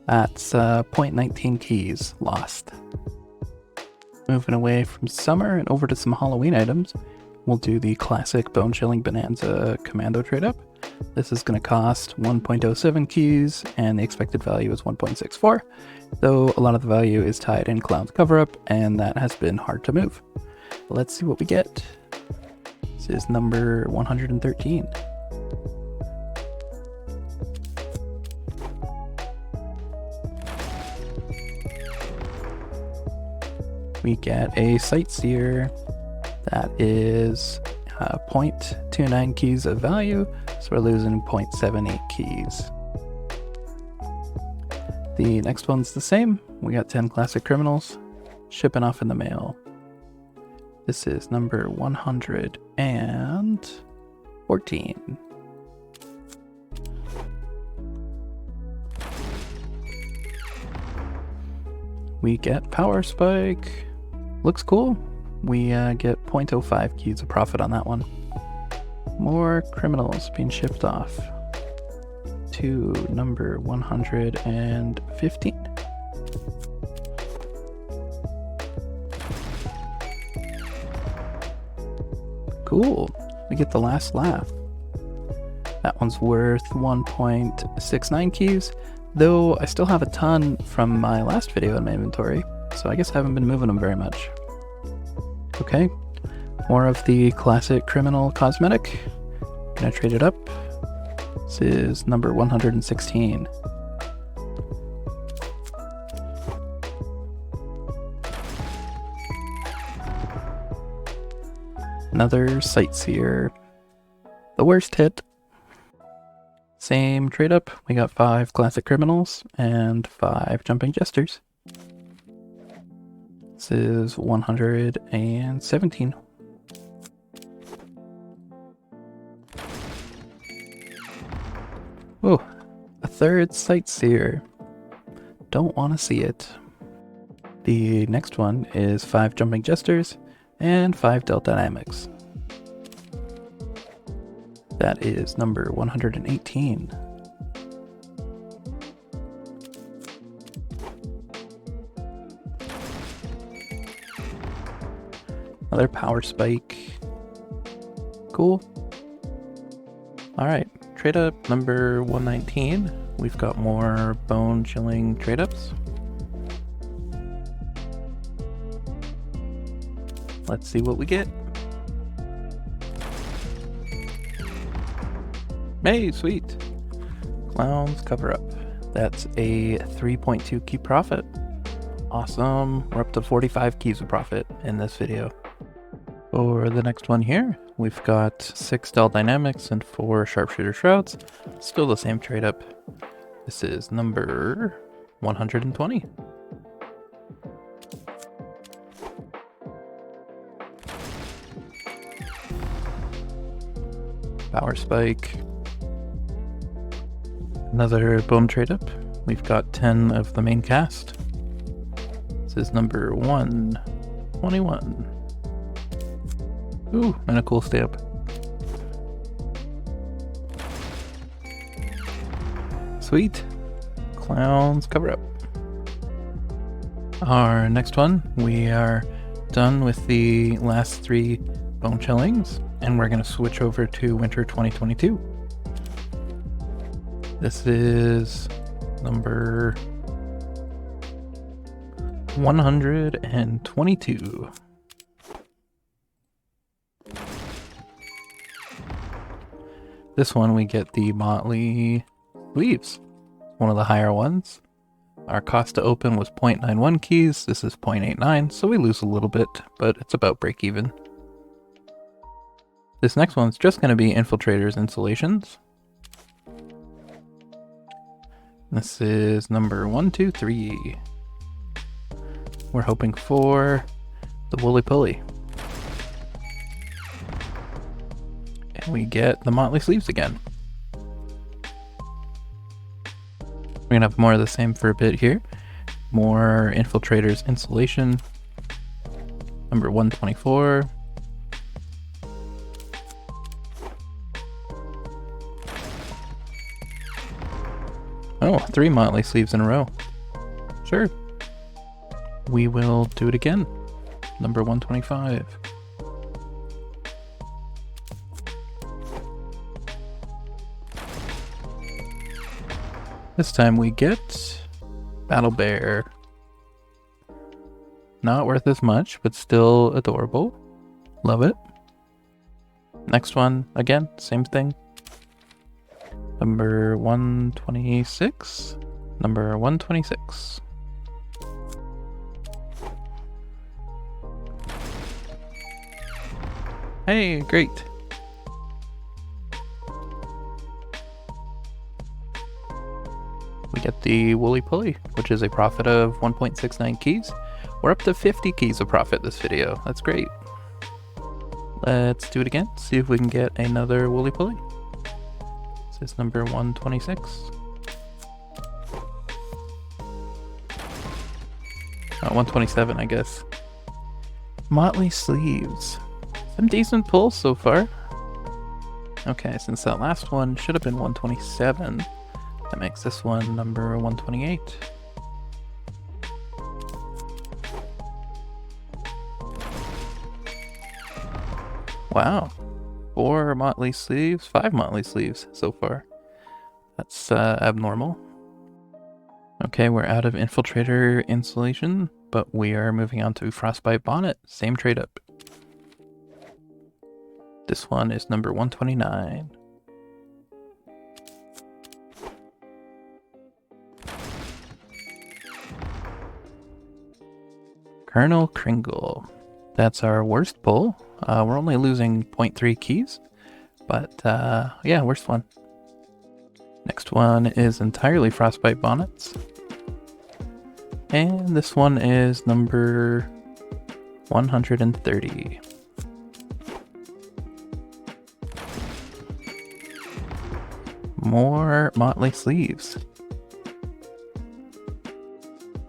[SPEAKER 1] That's 0.19 keys lost. Moving away from summer and over to some Halloween items, we'll do the classic Bone Chilling Bonanza Commando trade up. This is going to cost 1.07 keys, and the expected value is 1.64, though a lot of the value is tied in Clown's cover-up, and that has been hard to move. Let's see what we get. This is number 113. We get a Sightseer that is 0.29 keys of value, so we're losing 0.78 keys. The next one's the same. We got 10 Classic Criminals shipping off in the mail. This is number 114. We get Power Spike. Looks cool. We get 0.05 keys of profit on that one. More criminals being shipped off to number 115. Cool. We get the Last Laugh. That one's worth 1.69 keys, though I still have a ton from my last video in my inventory, so I guess I haven't been moving them very much. Okay, more of the classic criminal cosmetic. Gonna trade it up. This is number 116. Another Sightseer. The worst hit. Same trade up. We got 5 Classic Criminals and 5 Jumping Jesters. This is 117. Oh, a third Sightseer. Don't want to see it. The next one is 5 Jumping Jesters and 5 Delta Dynamics. That is number 118. Another Power Spike. Cool. Alright, trade up number 119. We've got more Bone Chilling trade ups. Let's see what we get. Hey, sweet. Clown's cover up. That's a 3.2 key profit. Awesome. We're up to 45 keys of profit in this video. For the next one here, we've got 6 Del Dynamics and 4 Sharpshooter Shrouds. Still the same trade up. This is number 120. Power Spike. Another Bone trade up. We've got 10 of the main cast. This is number 121. Ooh, and a cool stamp. Sweet. Clown's cover up. Our next one, we are done with the last 3 Bone Chillings, and we're going to switch over to Winter 2022. This is number 122. This one we get the Motley Sleeves, one of the higher ones. Our cost to open was 0.91 keys, this is 0.89, so we lose a little bit, but it's about break even. This next one's just going to be Infiltrator's Installations. This is number 123. We're hoping for the Wooly Pulley. And we get the Motley Sleeves again. We're gonna have more of the same for a bit here. More Infiltrator's Installation. Number 124. Oh, 3 Motley Sleeves in a row. Sure. We will do it again. Number 125. This time we get Battle Bear. Not worth as much, but still adorable. Love it. Next one, again, same thing. Number 126. Number 126. Hey, great. We get the Woolly Pulley, which is a profit of 1.69 keys. We're up to 50 keys of profit this video. That's great. Let's do it again. See if we can get another Woolly Pulley. This is number 126. 127, I guess. Motley Sleeves. Some decent pulls so far. Okay, since that last one should have been 127, that makes this one number 128. Wow. 4 Motley Sleeves, 5 Motley Sleeves so far. That's abnormal. Okay, we're out of Infiltrator Insulation, but we are moving on to Frostbite Bonnet. Same trade up. This one is number 129. Colonel Kringle. That's our worst pull. We're only losing 0.3 keys, but yeah, worst one. Next one is entirely Frostbite Bonnets. And this one is number 130. More Motley Sleeves.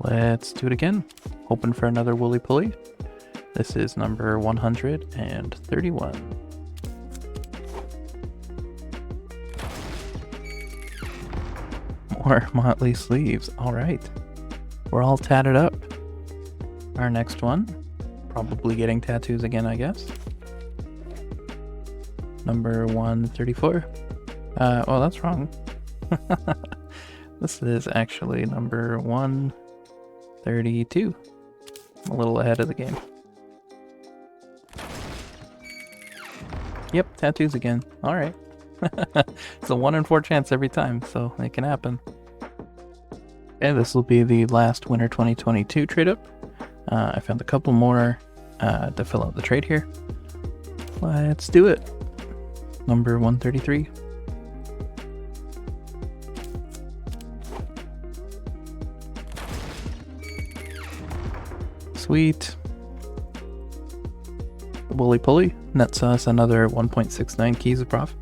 [SPEAKER 1] Let's do it again. Hoping for another Woolly Pulley. This is number 131. More Motley Sleeves. All right. We're all tatted up. Our next one, probably getting tattoos again, I guess. Number 134. Well, that's wrong. This is actually number 132. I'm a little ahead of the game. Yep, tattoos again. All right. It's a 1 in 4 chance every time, so it can happen. Okay, this will be the last Winter 2022 trade up. I found a couple more to fill out the trade here. Let's do it. Number 133. Sweet. Woolly Pulley nets us another 1.69 keys of profit.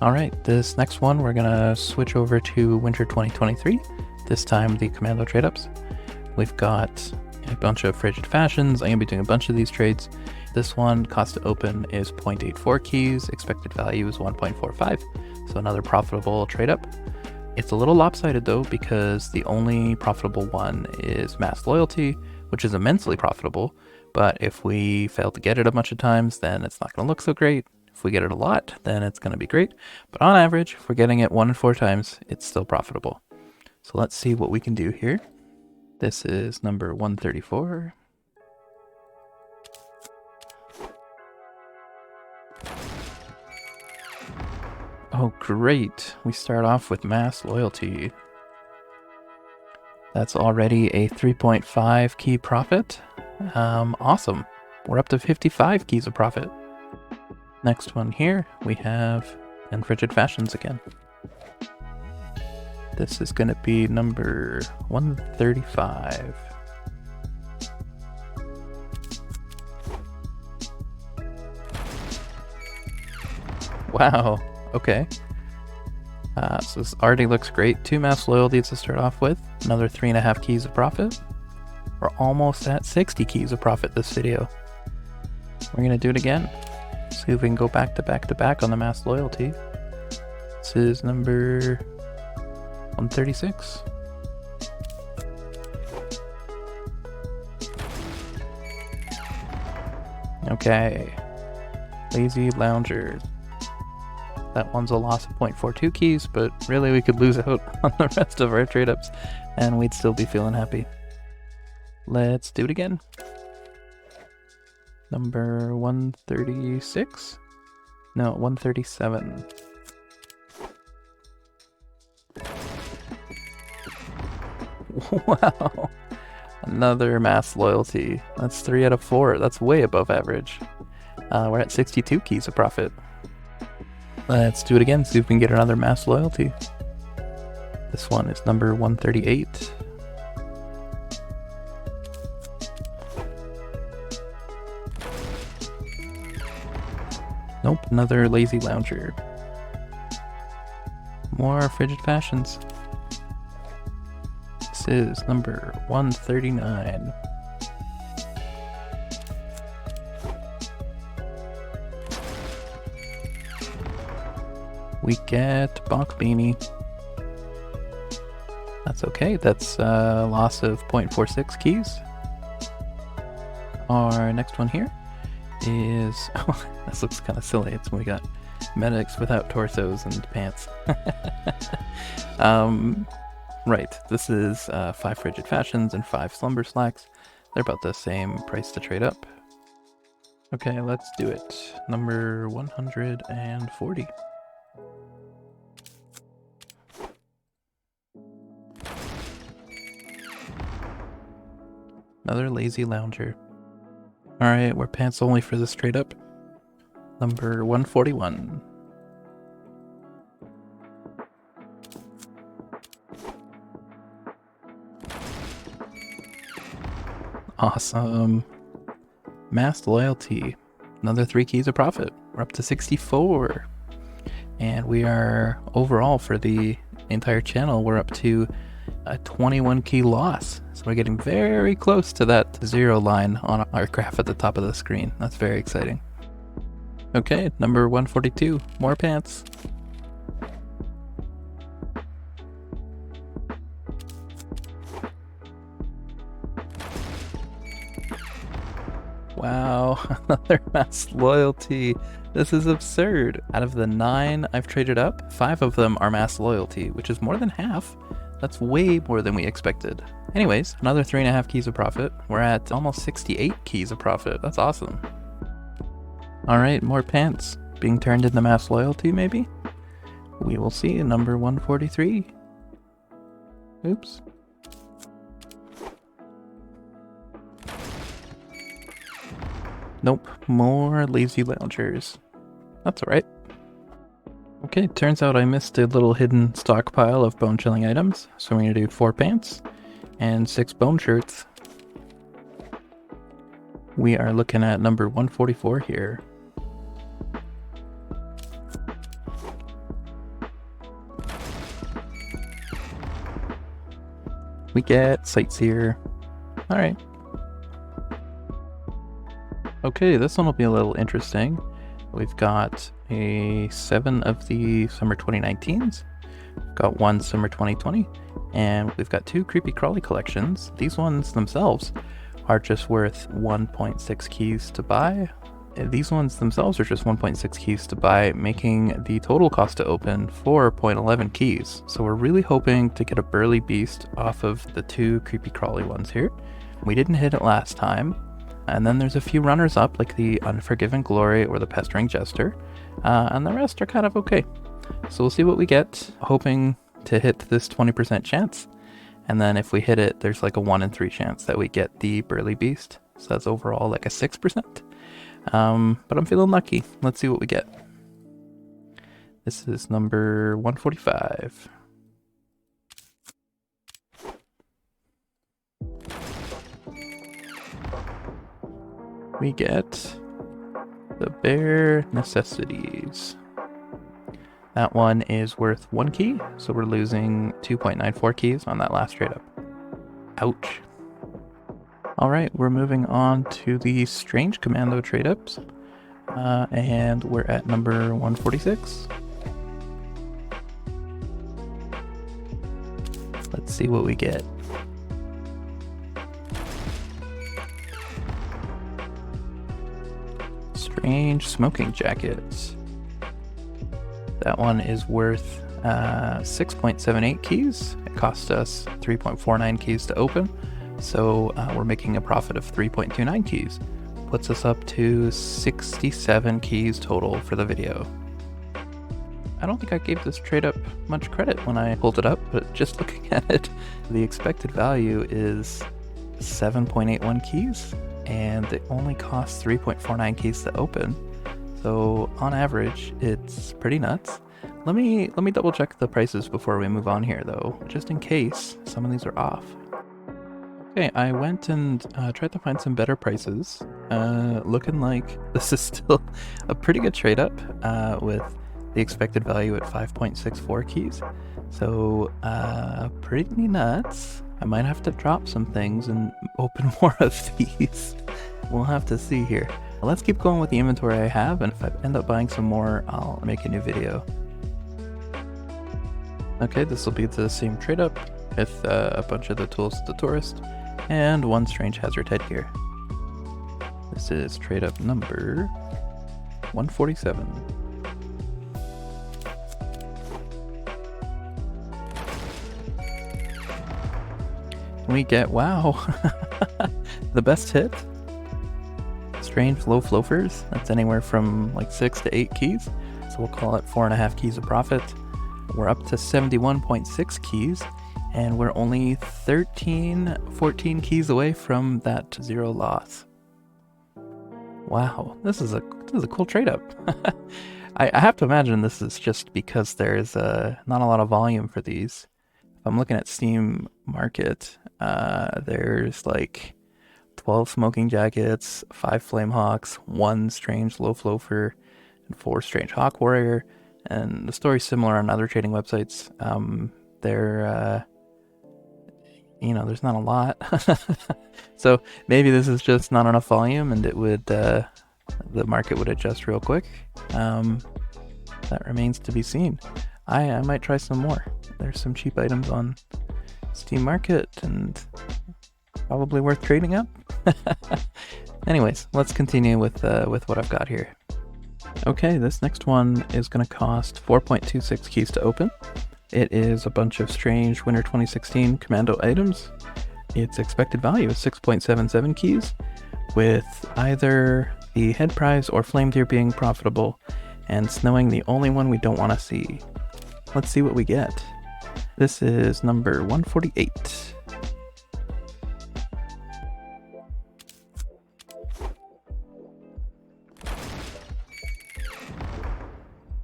[SPEAKER 1] Alright, this next one we're gonna switch over to Winter 2023. This time the Commando trade ups. We've got a bunch of Frigid Fashions. I'm gonna be doing a bunch of these trades. This one, cost to open is 0.84 keys, expected value is 1.45, so another profitable trade up. It's a little lopsided though, because the only profitable one is Mass Loyalty, which is immensely profitable, but if we fail to get it a bunch of times, then it's not going to look so great. If we get it a lot, then it's going to be great. But on average, if we're getting it 1 in 4 times, it's still profitable. So let's see what we can do here. This is number 134. Oh, great. We start off with Mass Loyalty. That's already a 3.5 key profit. Awesome. We're up to 55 keys of profit. Next one here, we have Frigid Fashions again. This is going to be number 135. Wow, okay. So this already looks great. 2 Mass Loyalty to start off with. Another 3.5 keys of profit. We're almost at 60 keys of profit this video. We're going to do it again. See if we can go back to back to back on the Mass Loyalty. This is number 136. Okay, Lazy Lounger. That one's a loss of 0.42 keys, but really we could lose out on the rest of our trade-ups and we'd still be feeling happy. Let's do it again. Number 136? No, 137. Wow. Another mass loyalty. That's 3 out of 4. That's way above average. We're at 62 keys of profit. Let's do it again, see if we can get another mass loyalty. This one is number 138. Nope, another Lazy Lounger. More Frigid Fashions. This is number 139. We get Bonk Beanie. That's okay, that's a loss of 0.46 keys. Our next one here is... oh, this looks kind of silly. It's when we got medics without torsos and pants. Right, this is 5 Frigid Fashions and 5 Slumber Slacks. They're about the same price to trade up. Okay, let's do it. Number 140. Another Lazy Lounger. Alright, we're pants only for this trade up. Number 141. Awesome. Mass loyalty. Another 3 keys of profit. We're up to 64. And we are, overall for the entire channel, we're up to a 21 key loss. So we're getting very close to that 0 line on our graph at the top of the screen. That's very exciting. Okay, number 142. More pants. Wow, another mass loyalty. This is absurd. Out of the 9 I've traded up, 5 of them are mass loyalty, which is more than half. That's way more than we expected. Anyways, another 3.5 keys of profit. We're at almost 68 keys of profit. That's awesome. Alright, more pants. Being turned into mass loyalty, maybe? We will see. Number 143. Oops. Nope, more Lazy Loungers. That's alright. Okay, turns out I missed a little hidden stockpile of bone chilling items, so we're gonna do 4 pants and 6 bone shirts. We are looking at number 144 here. We get Sightseer. Alright. Okay, this one will be a little interesting. We've got a 7 of the Summer 2019s, got 1 Summer 2020, and we've got 2 Creepy Crawly collections. These ones themselves are just worth 1.6 keys to buy. These ones themselves are just 1.6 keys to buy, making the total cost to open 4.11 keys. So we're really hoping to get a Burly Beast off of the 2 Creepy Crawly ones here. We didn't hit it last time. And then there's a few runners up, like the Unforgiven Glory or the Pestering Jester, and the rest are kind of okay. So we'll see what we get, hoping to hit this 20% chance. And then if we hit it, there's like a 1 in 3 chance that we get the Burly Beast. So that's overall like a 6%. But I'm feeling lucky. Let's see what we get. This is number 145. We get the Bare Necessities. That one is worth 1 key, so we're losing 2.94 keys on that last trade up. Ouch. Alright, we're moving on to the Strange Commando trade ups, and we're at number 146. Let's see what we get. Strange smoking jackets. That one is worth 6.78 keys. It cost us 3.49 keys to open, so we're making a profit of 3.29 keys. Puts us up to 67 keys total for the video. I don't think I gave this trade up much credit when I pulled it up, but just looking at it, the expected value is 7.81 keys, and it only costs 3.49 keys to open. So on average, it's pretty nuts. Let me double check the prices before we move on here though, just in case some of these are off. Okay, I went and tried to find some better prices. Looking like this is still a pretty good trade up with the expected value at 5.64 keys. So pretty nuts. I might have to drop some things and open more of these. We'll have to see here. Let's keep going with the inventory I have, and if I end up buying some more, I'll make a new video. Okay, this will be the same trade up with a bunch of the tools to the tourist and one strange hazard headgear. This is trade up number 147. We get, wow, the best hit. Strange loaf loafers. That's anywhere from like 6 to 8 keys. So we'll call it 4.5 keys of profit. We're up to 71.6 keys, and we're only 14 keys away from that 0 loss. Wow, this is a cool trade up. I have to imagine this is just because there's not a lot of volume for these. If I'm looking at Steam Market, there's like 12 smoking jackets, 5 flame hawks, 1 strange loaf loafer, and 4 strange hawk warrior. And the story's similar on other trading websites. There's not a lot. So maybe this is just not enough volume, and it would the market would adjust real quick. That remains to be seen. I might try some more. There's some cheap items on Steam Market and probably worth trading up. Anyways, let's continue with what I've got here. Okay, this next one is going to cost 4.26 keys to open. It is a bunch of strange Winter 2016 commando items. Its expected value is 6.77 keys, with either the head prize or flame deer being profitable, and snowing the only one we don't want to see. Let's see what we get. This is number 148.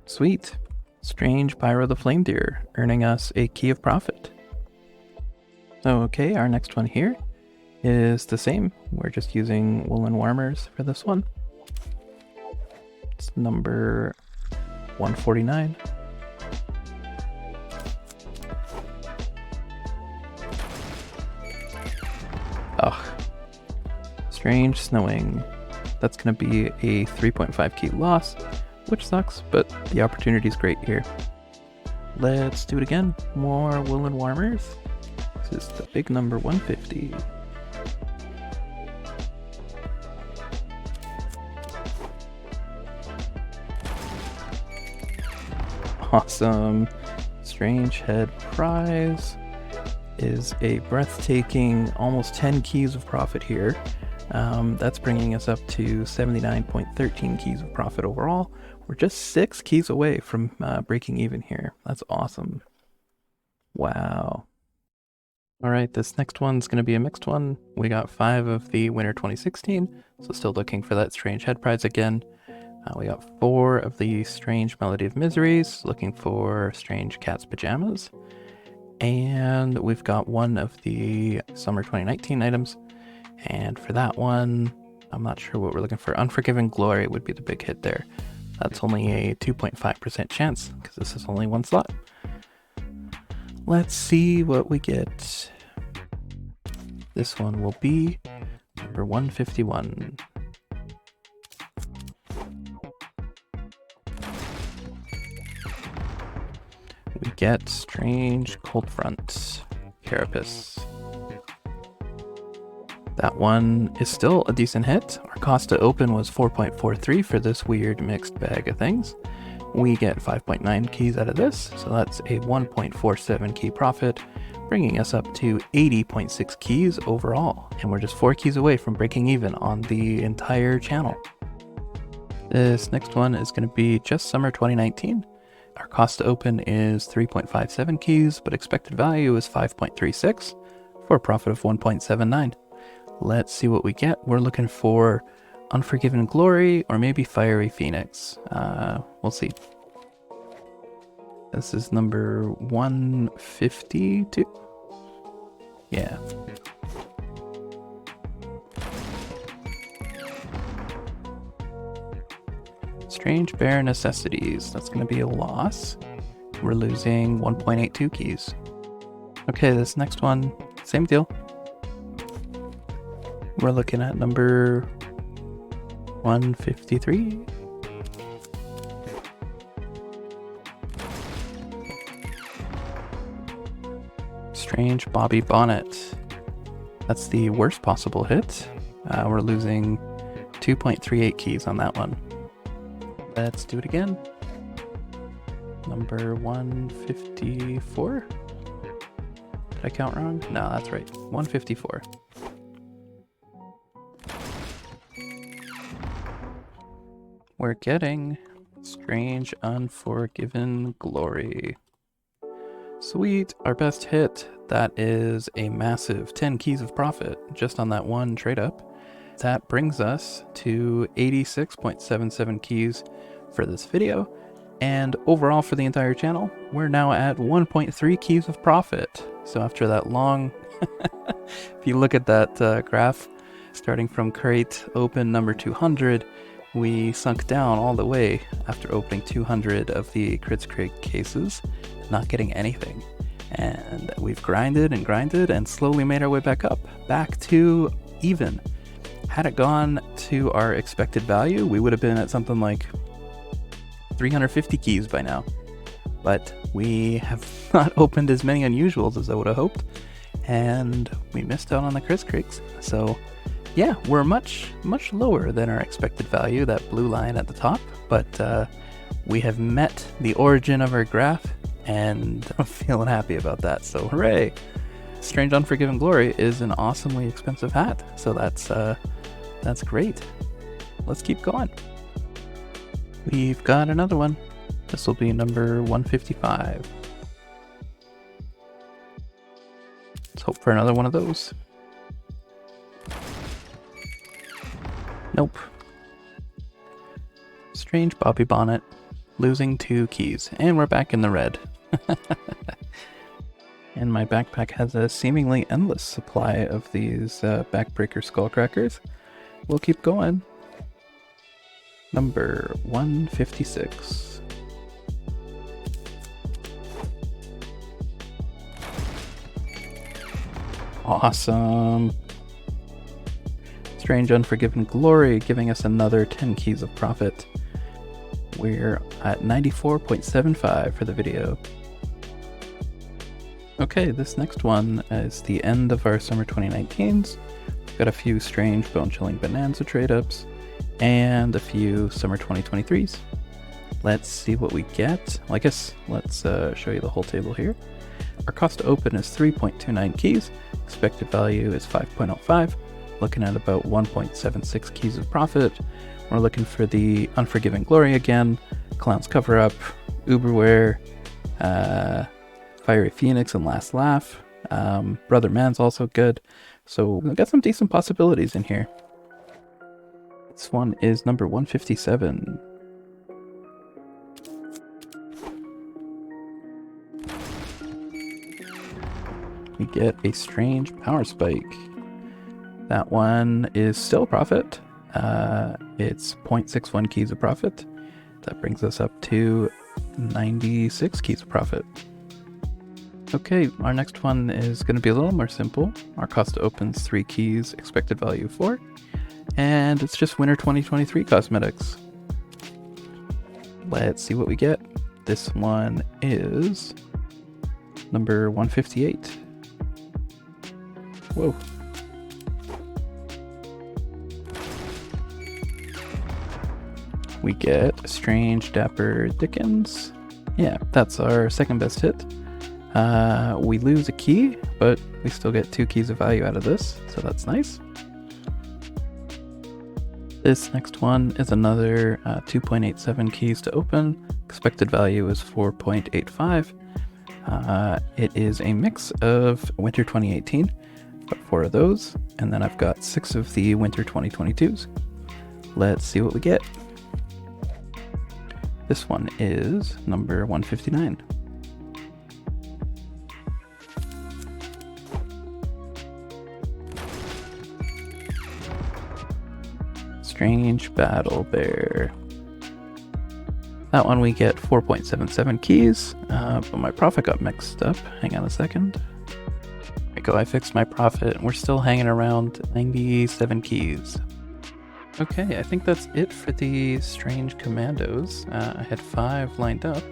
[SPEAKER 1] Sweet. Strange Pyro the Flame Deer, earning us a key of profit. Okay, our next one here is the same. We're just using woolen warmers for this one. It's number 149. Ugh. Strange Snowing. That's going to be a 3.5 key loss, which sucks, but the opportunity's great here. Let's do it again. More woolen warmers. This is the big number 150. Awesome. Strange Head prize is a breathtaking almost 10 keys of profit here. That's bringing us up to 79.13 keys of profit overall. We're just 6 keys away from breaking even here. That's awesome. Wow. All right, this next one's going to be a mixed one. We got 5 of the Winter 2016, so still looking for that Strange Head prize again. We got 4 of the Strange Melody of Miseries, looking for Strange Cat's Pajamas. And we've got 1 of the Summer 2019 items. And for that one, I'm not sure what we're looking for. Unforgiven Glory would be the big hit there. That's only a 2.5% chance, because this is only 1 slot. Let's see what we get. This one will be number 151. We get Strange Cold Front. Carapace. That one is still a decent hit. Our cost to open was 4.43 for this weird mixed bag of things. We get 5.9 keys out of this, so that's a 1.47 key profit, bringing us up to 80.6 keys overall. And we're just 4 keys away from breaking even on the entire channel. This next one is going to be just summer 2019. Our cost to open is 3.57 keys, but expected value is 5.36 for a profit of 1.79. Let's see what we get. We're looking for Unforgiven Glory or maybe Fiery Phoenix. We'll see. This is number 152. Yeah. Strange Bear Necessities. That's going to be a loss. We're losing 1.82 keys. Okay, this next one, same deal. We're looking at number 153. Strange Bobby Bonnet. That's the worst possible hit. We're losing 2.38 keys on that one. Let's do it again. Number 154. Did I count wrong? No, that's right. 154. We're getting Strange Unforgiven Glory. Sweet, our best hit. That is a massive 10 keys of profit just on that one trade up. That brings us to 86.77 keys for this video. And overall for the entire channel, we're now at 1.3 keys of profit. So after that long, if you look at that graph, starting from crate open number 200, we sunk down all the way after opening 200 of the Crits Crate cases, not getting anything. And we've grinded and slowly made our way back up, back to even. Had it gone to our expected value, we would have been at something like 350 keys by now. But we have not opened as many unusuals as I would have hoped, and we missed out on the Crits Crates. So yeah, we're much lower than our expected value, that blue line at the top, but we have met the origin of our graph, and I'm feeling happy about that, so hooray! Strange Unforgiven Glory is an awesomely expensive hat, so that's great. Let's keep going. We've got another one. This will be number 155. Let's hope for another one of those. Nope. Strange Bobby Bonnet, losing 2 keys, and we're back in the red. And my backpack has a seemingly endless supply of these Backbreaker Skullcrackers. We'll keep going. Number 156. Awesome. Strange Unforgiven Glory, giving us another 10 keys of profit. We're at 94.75 for the video. Okay, this next one is the end of our summer 2019s. We've got a few strange Bone-Chilling Bonanza trade-ups and a few summer 2023s. Let's see what we get. Well, I guess let's show you the whole table here. Our cost to open is 3.29 keys. Expected value is 5.05. Looking at about 1.76 keys of profit. We're looking for the Unforgiven Glory again, Clown's Cover-Up, Uberware, Fiery Phoenix, and Last Laugh. Brother Man's also good. So we've got some decent possibilities in here. This one is number 157. We get a Strange Power Spike. That one is still a profit. It's 0.61 keys of profit. That brings us up to 96 keys of profit. Okay, our next one is going to be a little more simple. Our cost to open is 3 keys, expected value 4. And it's just winter 2023 cosmetics. Let's see what we get. This one is number 158. Whoa. We get Strange Dapper Dickens. Yeah, that's our second best hit. We lose a key, but we still get 2 keys of value out of this, so that's nice. This next one is another 2.87 keys to open. Expected value is 4.85. It is a mix of Winter 2018, got 4 of those, and then I've got 6 of the Winter 2022s. Let's see what we get. This one is number 159. Strange Battle Bear. That one we get 4.77 keys, but my profit got mixed up. Hang on a second. There we go, I fixed my profit, and we're still hanging around 97 keys. Okay, I think that's it for the Strange Commandos. I had 5 lined up,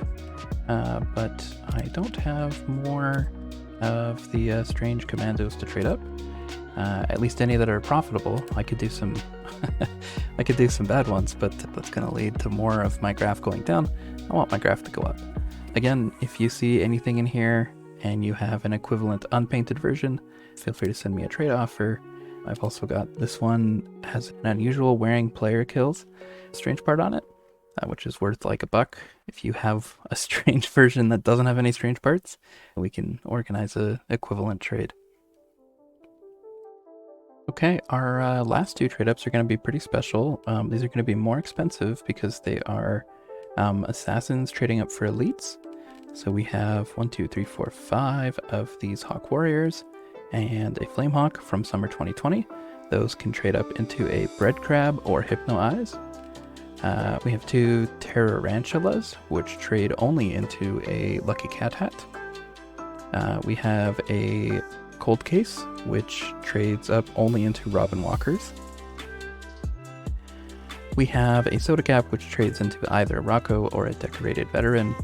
[SPEAKER 1] but I don't have more of the Strange Commandos to trade up. At least any that are profitable. I could do some I could do some bad ones, but that's going to lead to more of my graph going down. I want my graph to go up. Again, if you see anything in here and you have an equivalent unpainted version, feel free to send me a trade offer. I've also got this one, has an unusual wearing player kills strange part on it, which is worth like $1. If you have a strange version that doesn't have any strange parts, we can organize a equivalent trade. Okay, our last 2 trade ups are going to be pretty special. These are going to be more expensive because they are assassins trading up for elites. So we have 1, 2, 3, 4, 5 of these Hawk Warriors and a Flamehawk from Summer 2020. Those can trade up into a Bread Crab or Hypno Eyes. We have 2 Terrarantulas, which trade only into a Lucky Cat Hat. We have a Cold Case, which trades up only into Robin Walkers. We have a Soda Cap, which trades into either a Rocco or a Decorated Veteran.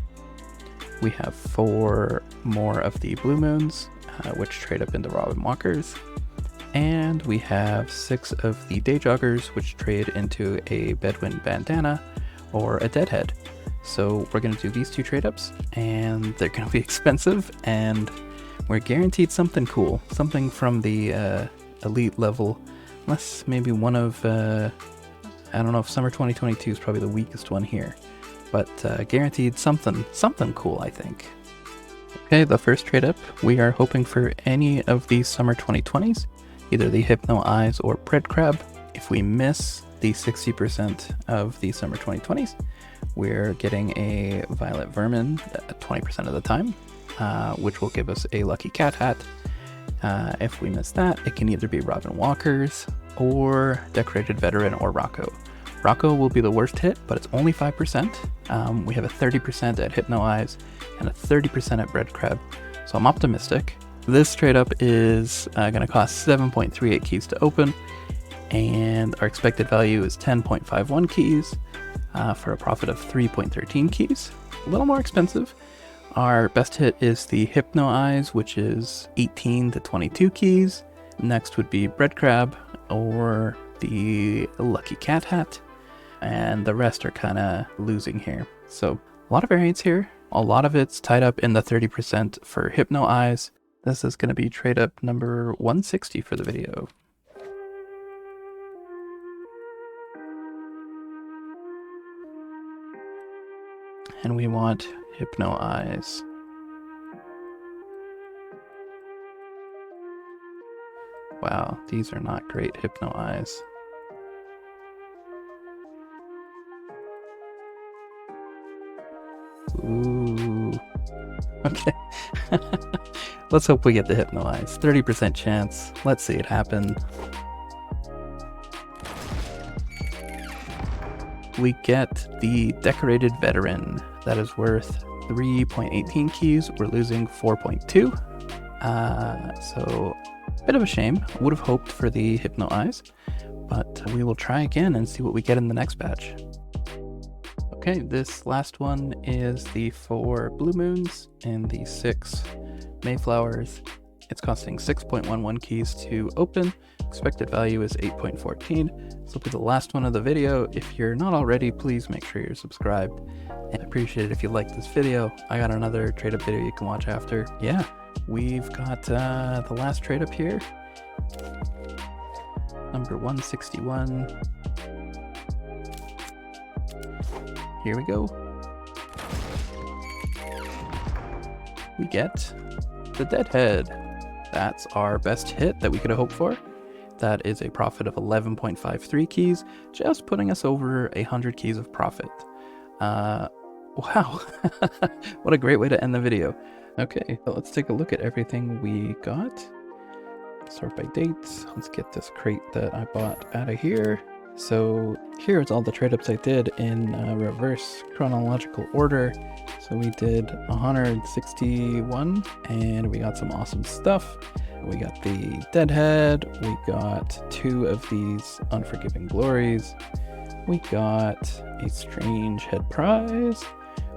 [SPEAKER 1] We have 4 more of the Blue Moons, which trade up into Robin Walkers. And we have 6 of the Day Joggers, which trade into a Bedouin Bandana or a Deadhead. So we're going to do these 2 trade ups, and they're going to be expensive, and we're guaranteed something cool, something from the elite level, unless maybe one of, I don't know if Summer 2022 is probably the weakest one here, but guaranteed something cool, I think. Okay, the first trade up, we are hoping for any of these Summer 2020s, either the Hypno Eyes or Bread Crab. If we miss the 60% of the Summer 2020s, we're getting a Violet Vermin 20% of the time, which will give us a Lucky Cat Hat. If we miss that, it can either be Robin Walkers or Decorated Veteran or Rocco. Rocco will be the worst hit, but it's only 5%. We have a 30% at Hypno Eyes and a 30% at Bread Crab, so I'm optimistic. This trade up is going to cost 7.38 keys to open, and our expected value is 10.51 keys for a profit of 3.13 keys. A little more expensive. Our best hit is the Hypno Eyes, which is 18 to 22 keys. Next would be Bread Crab or the Lucky Cat Hat, and the rest are kind of losing here. So a lot of variance here. A lot of it's tied up in the 30% for Hypno Eyes. This is going to be trade up number 160 for the video. And we want Hypno Eyes. Wow, these are not great Hypno Eyes. Ooh. Okay. Let's hope we get the Hypno Eyes. 30% chance. Let's see it happen. We get the Decorated Veteran. That is worth 3.18 keys. We're losing 4.2. So a bit of a shame. Would have hoped for the Hypno Eyes, but we will try again and see what we get in the next batch. Okay, this last one is the 4 Blue Moons and the 6 Mayflowers. It's costing 6.11 keys to open. Expected value is 8.14. This will be the last one of the video. If you're not already, please make sure you're subscribed. And I appreciate it if you like this video. I got another trade up video you can watch after. Yeah, we've got the last trade up here. Number 161. Here we go. We get the Deadhead. That's our best hit that we could have hoped for. That is a profit of 11.53 keys, just putting us over 100 keys of profit. Wow. What a great way to end the video. Okay, so let's take a look at everything we got. Sort by dates. Let's get this crate that I bought out of here. So here's all the trade ups I did in reverse chronological order. So we did 161 and we got some awesome stuff. We got the Deadhead, we got 2 of these Unforgiving Glories, we got a Strange Head Prize,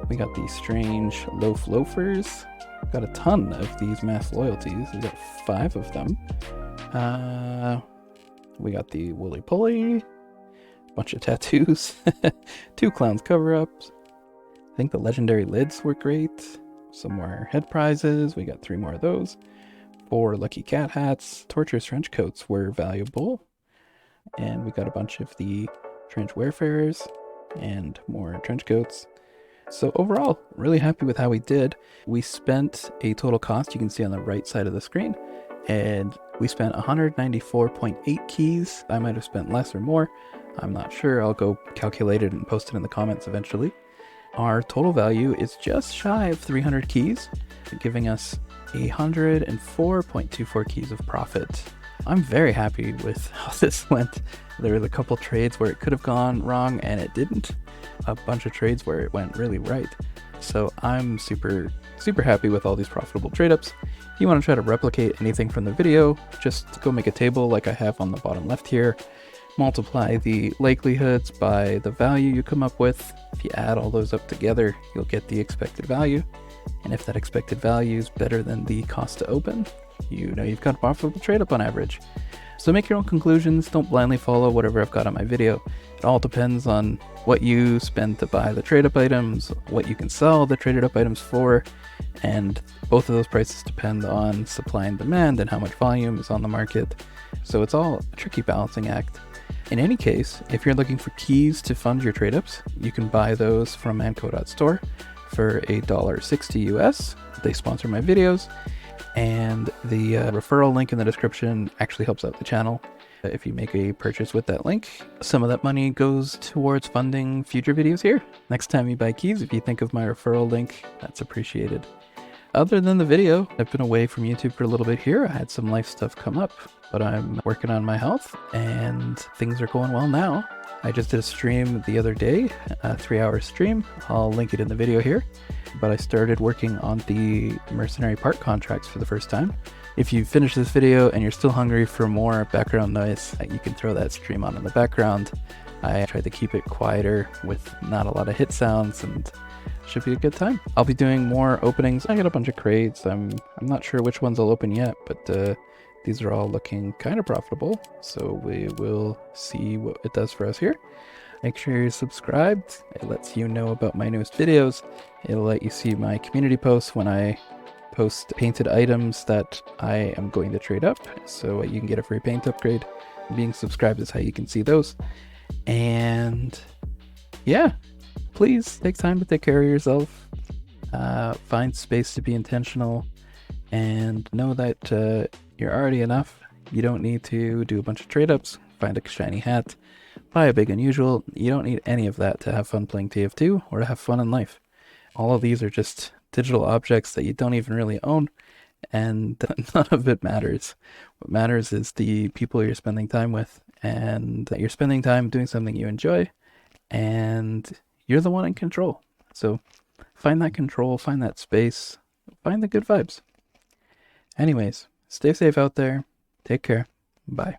[SPEAKER 1] we got these Strange Loaf Loafers, got a ton of these Mass Loyalties, we got 5 of them. We got the Woolly Pulley, bunch of tattoos, 2 Clowns cover-ups. I think the legendary lids were great. Some more head prizes. We got 3 more of those. 4 lucky cat hats. Torturous trench coats were valuable. And we got a bunch of the trench wayfarers and more trench coats. So overall, really happy with how we did. We spent a total cost, you can see on the right side of the screen, and we spent 194.8 keys. I might have spent less or more. I'm not sure. I'll go calculate it and post it in the comments eventually. Our total value is just shy of 300 keys, giving us 104.24 keys of profit. I'm very happy with how this went. There were a couple trades where it could have gone wrong and it didn't. A bunch of trades where it went really right. So I'm super happy with all these profitable trade ups. If you want to try to replicate anything from the video, just go make a table like I have on the bottom left here. Multiply the likelihoods by the value you come up with. If you add all those up together, you'll get the expected value. And if that expected value is better than the cost to open, you know you've got a profitable trade up on average. So make your own conclusions. Don't blindly follow whatever I've got on my video. It all depends on what you spend to buy the trade up items, what you can sell the traded up items for, and both of those prices depend on supply and demand and how much volume is on the market. So it's all a tricky balancing act. In any case, if you're looking for keys to fund your trade ups, you can buy those from Manco.store for $1.60 US. They sponsor my videos, and the referral link in the description actually helps out the channel. If you make a purchase with that link, some of that money goes towards funding future videos here. Next time you buy keys, if you think of my referral link, that's appreciated. Other than the video, I've been away from YouTube for a little bit here. I had some life stuff come up, but I'm working on my health and things are going well now. I just did a stream the other day, a 3-hour stream. I'll link it in the video here. But I started working on the mercenary part contracts for the first time. If you finish this video and you're still hungry for more background noise, you can throw that stream on in the background. I tried to keep it quieter with not a lot of hit sounds, and should be a good time. I'll be doing more openings. I got a bunch of crates. I'm not sure which ones I'll open yet, but these are all looking kind of profitable, so we will see what it does for us here. Make sure you're subscribed. It lets you know about my newest videos. It'll let you see my community posts when I post painted items that I am going to trade up, so you can get a free paint upgrade. Being subscribed is how you can see those. And yeah, please take time to take care of yourself. Find space to be intentional, and know that you're already enough. You don't need to do a bunch of trade ups, find a shiny hat, buy a big unusual. You don't need any of that to have fun playing TF2 or to have fun in life. All of these are just digital objects that you don't even really own, and none of it matters. What matters is the people you're spending time with, and that you're spending time doing something you enjoy, and you're the one in control. So find that control, find that space, find the good vibes. Anyways, stay safe out there. Take care. Bye.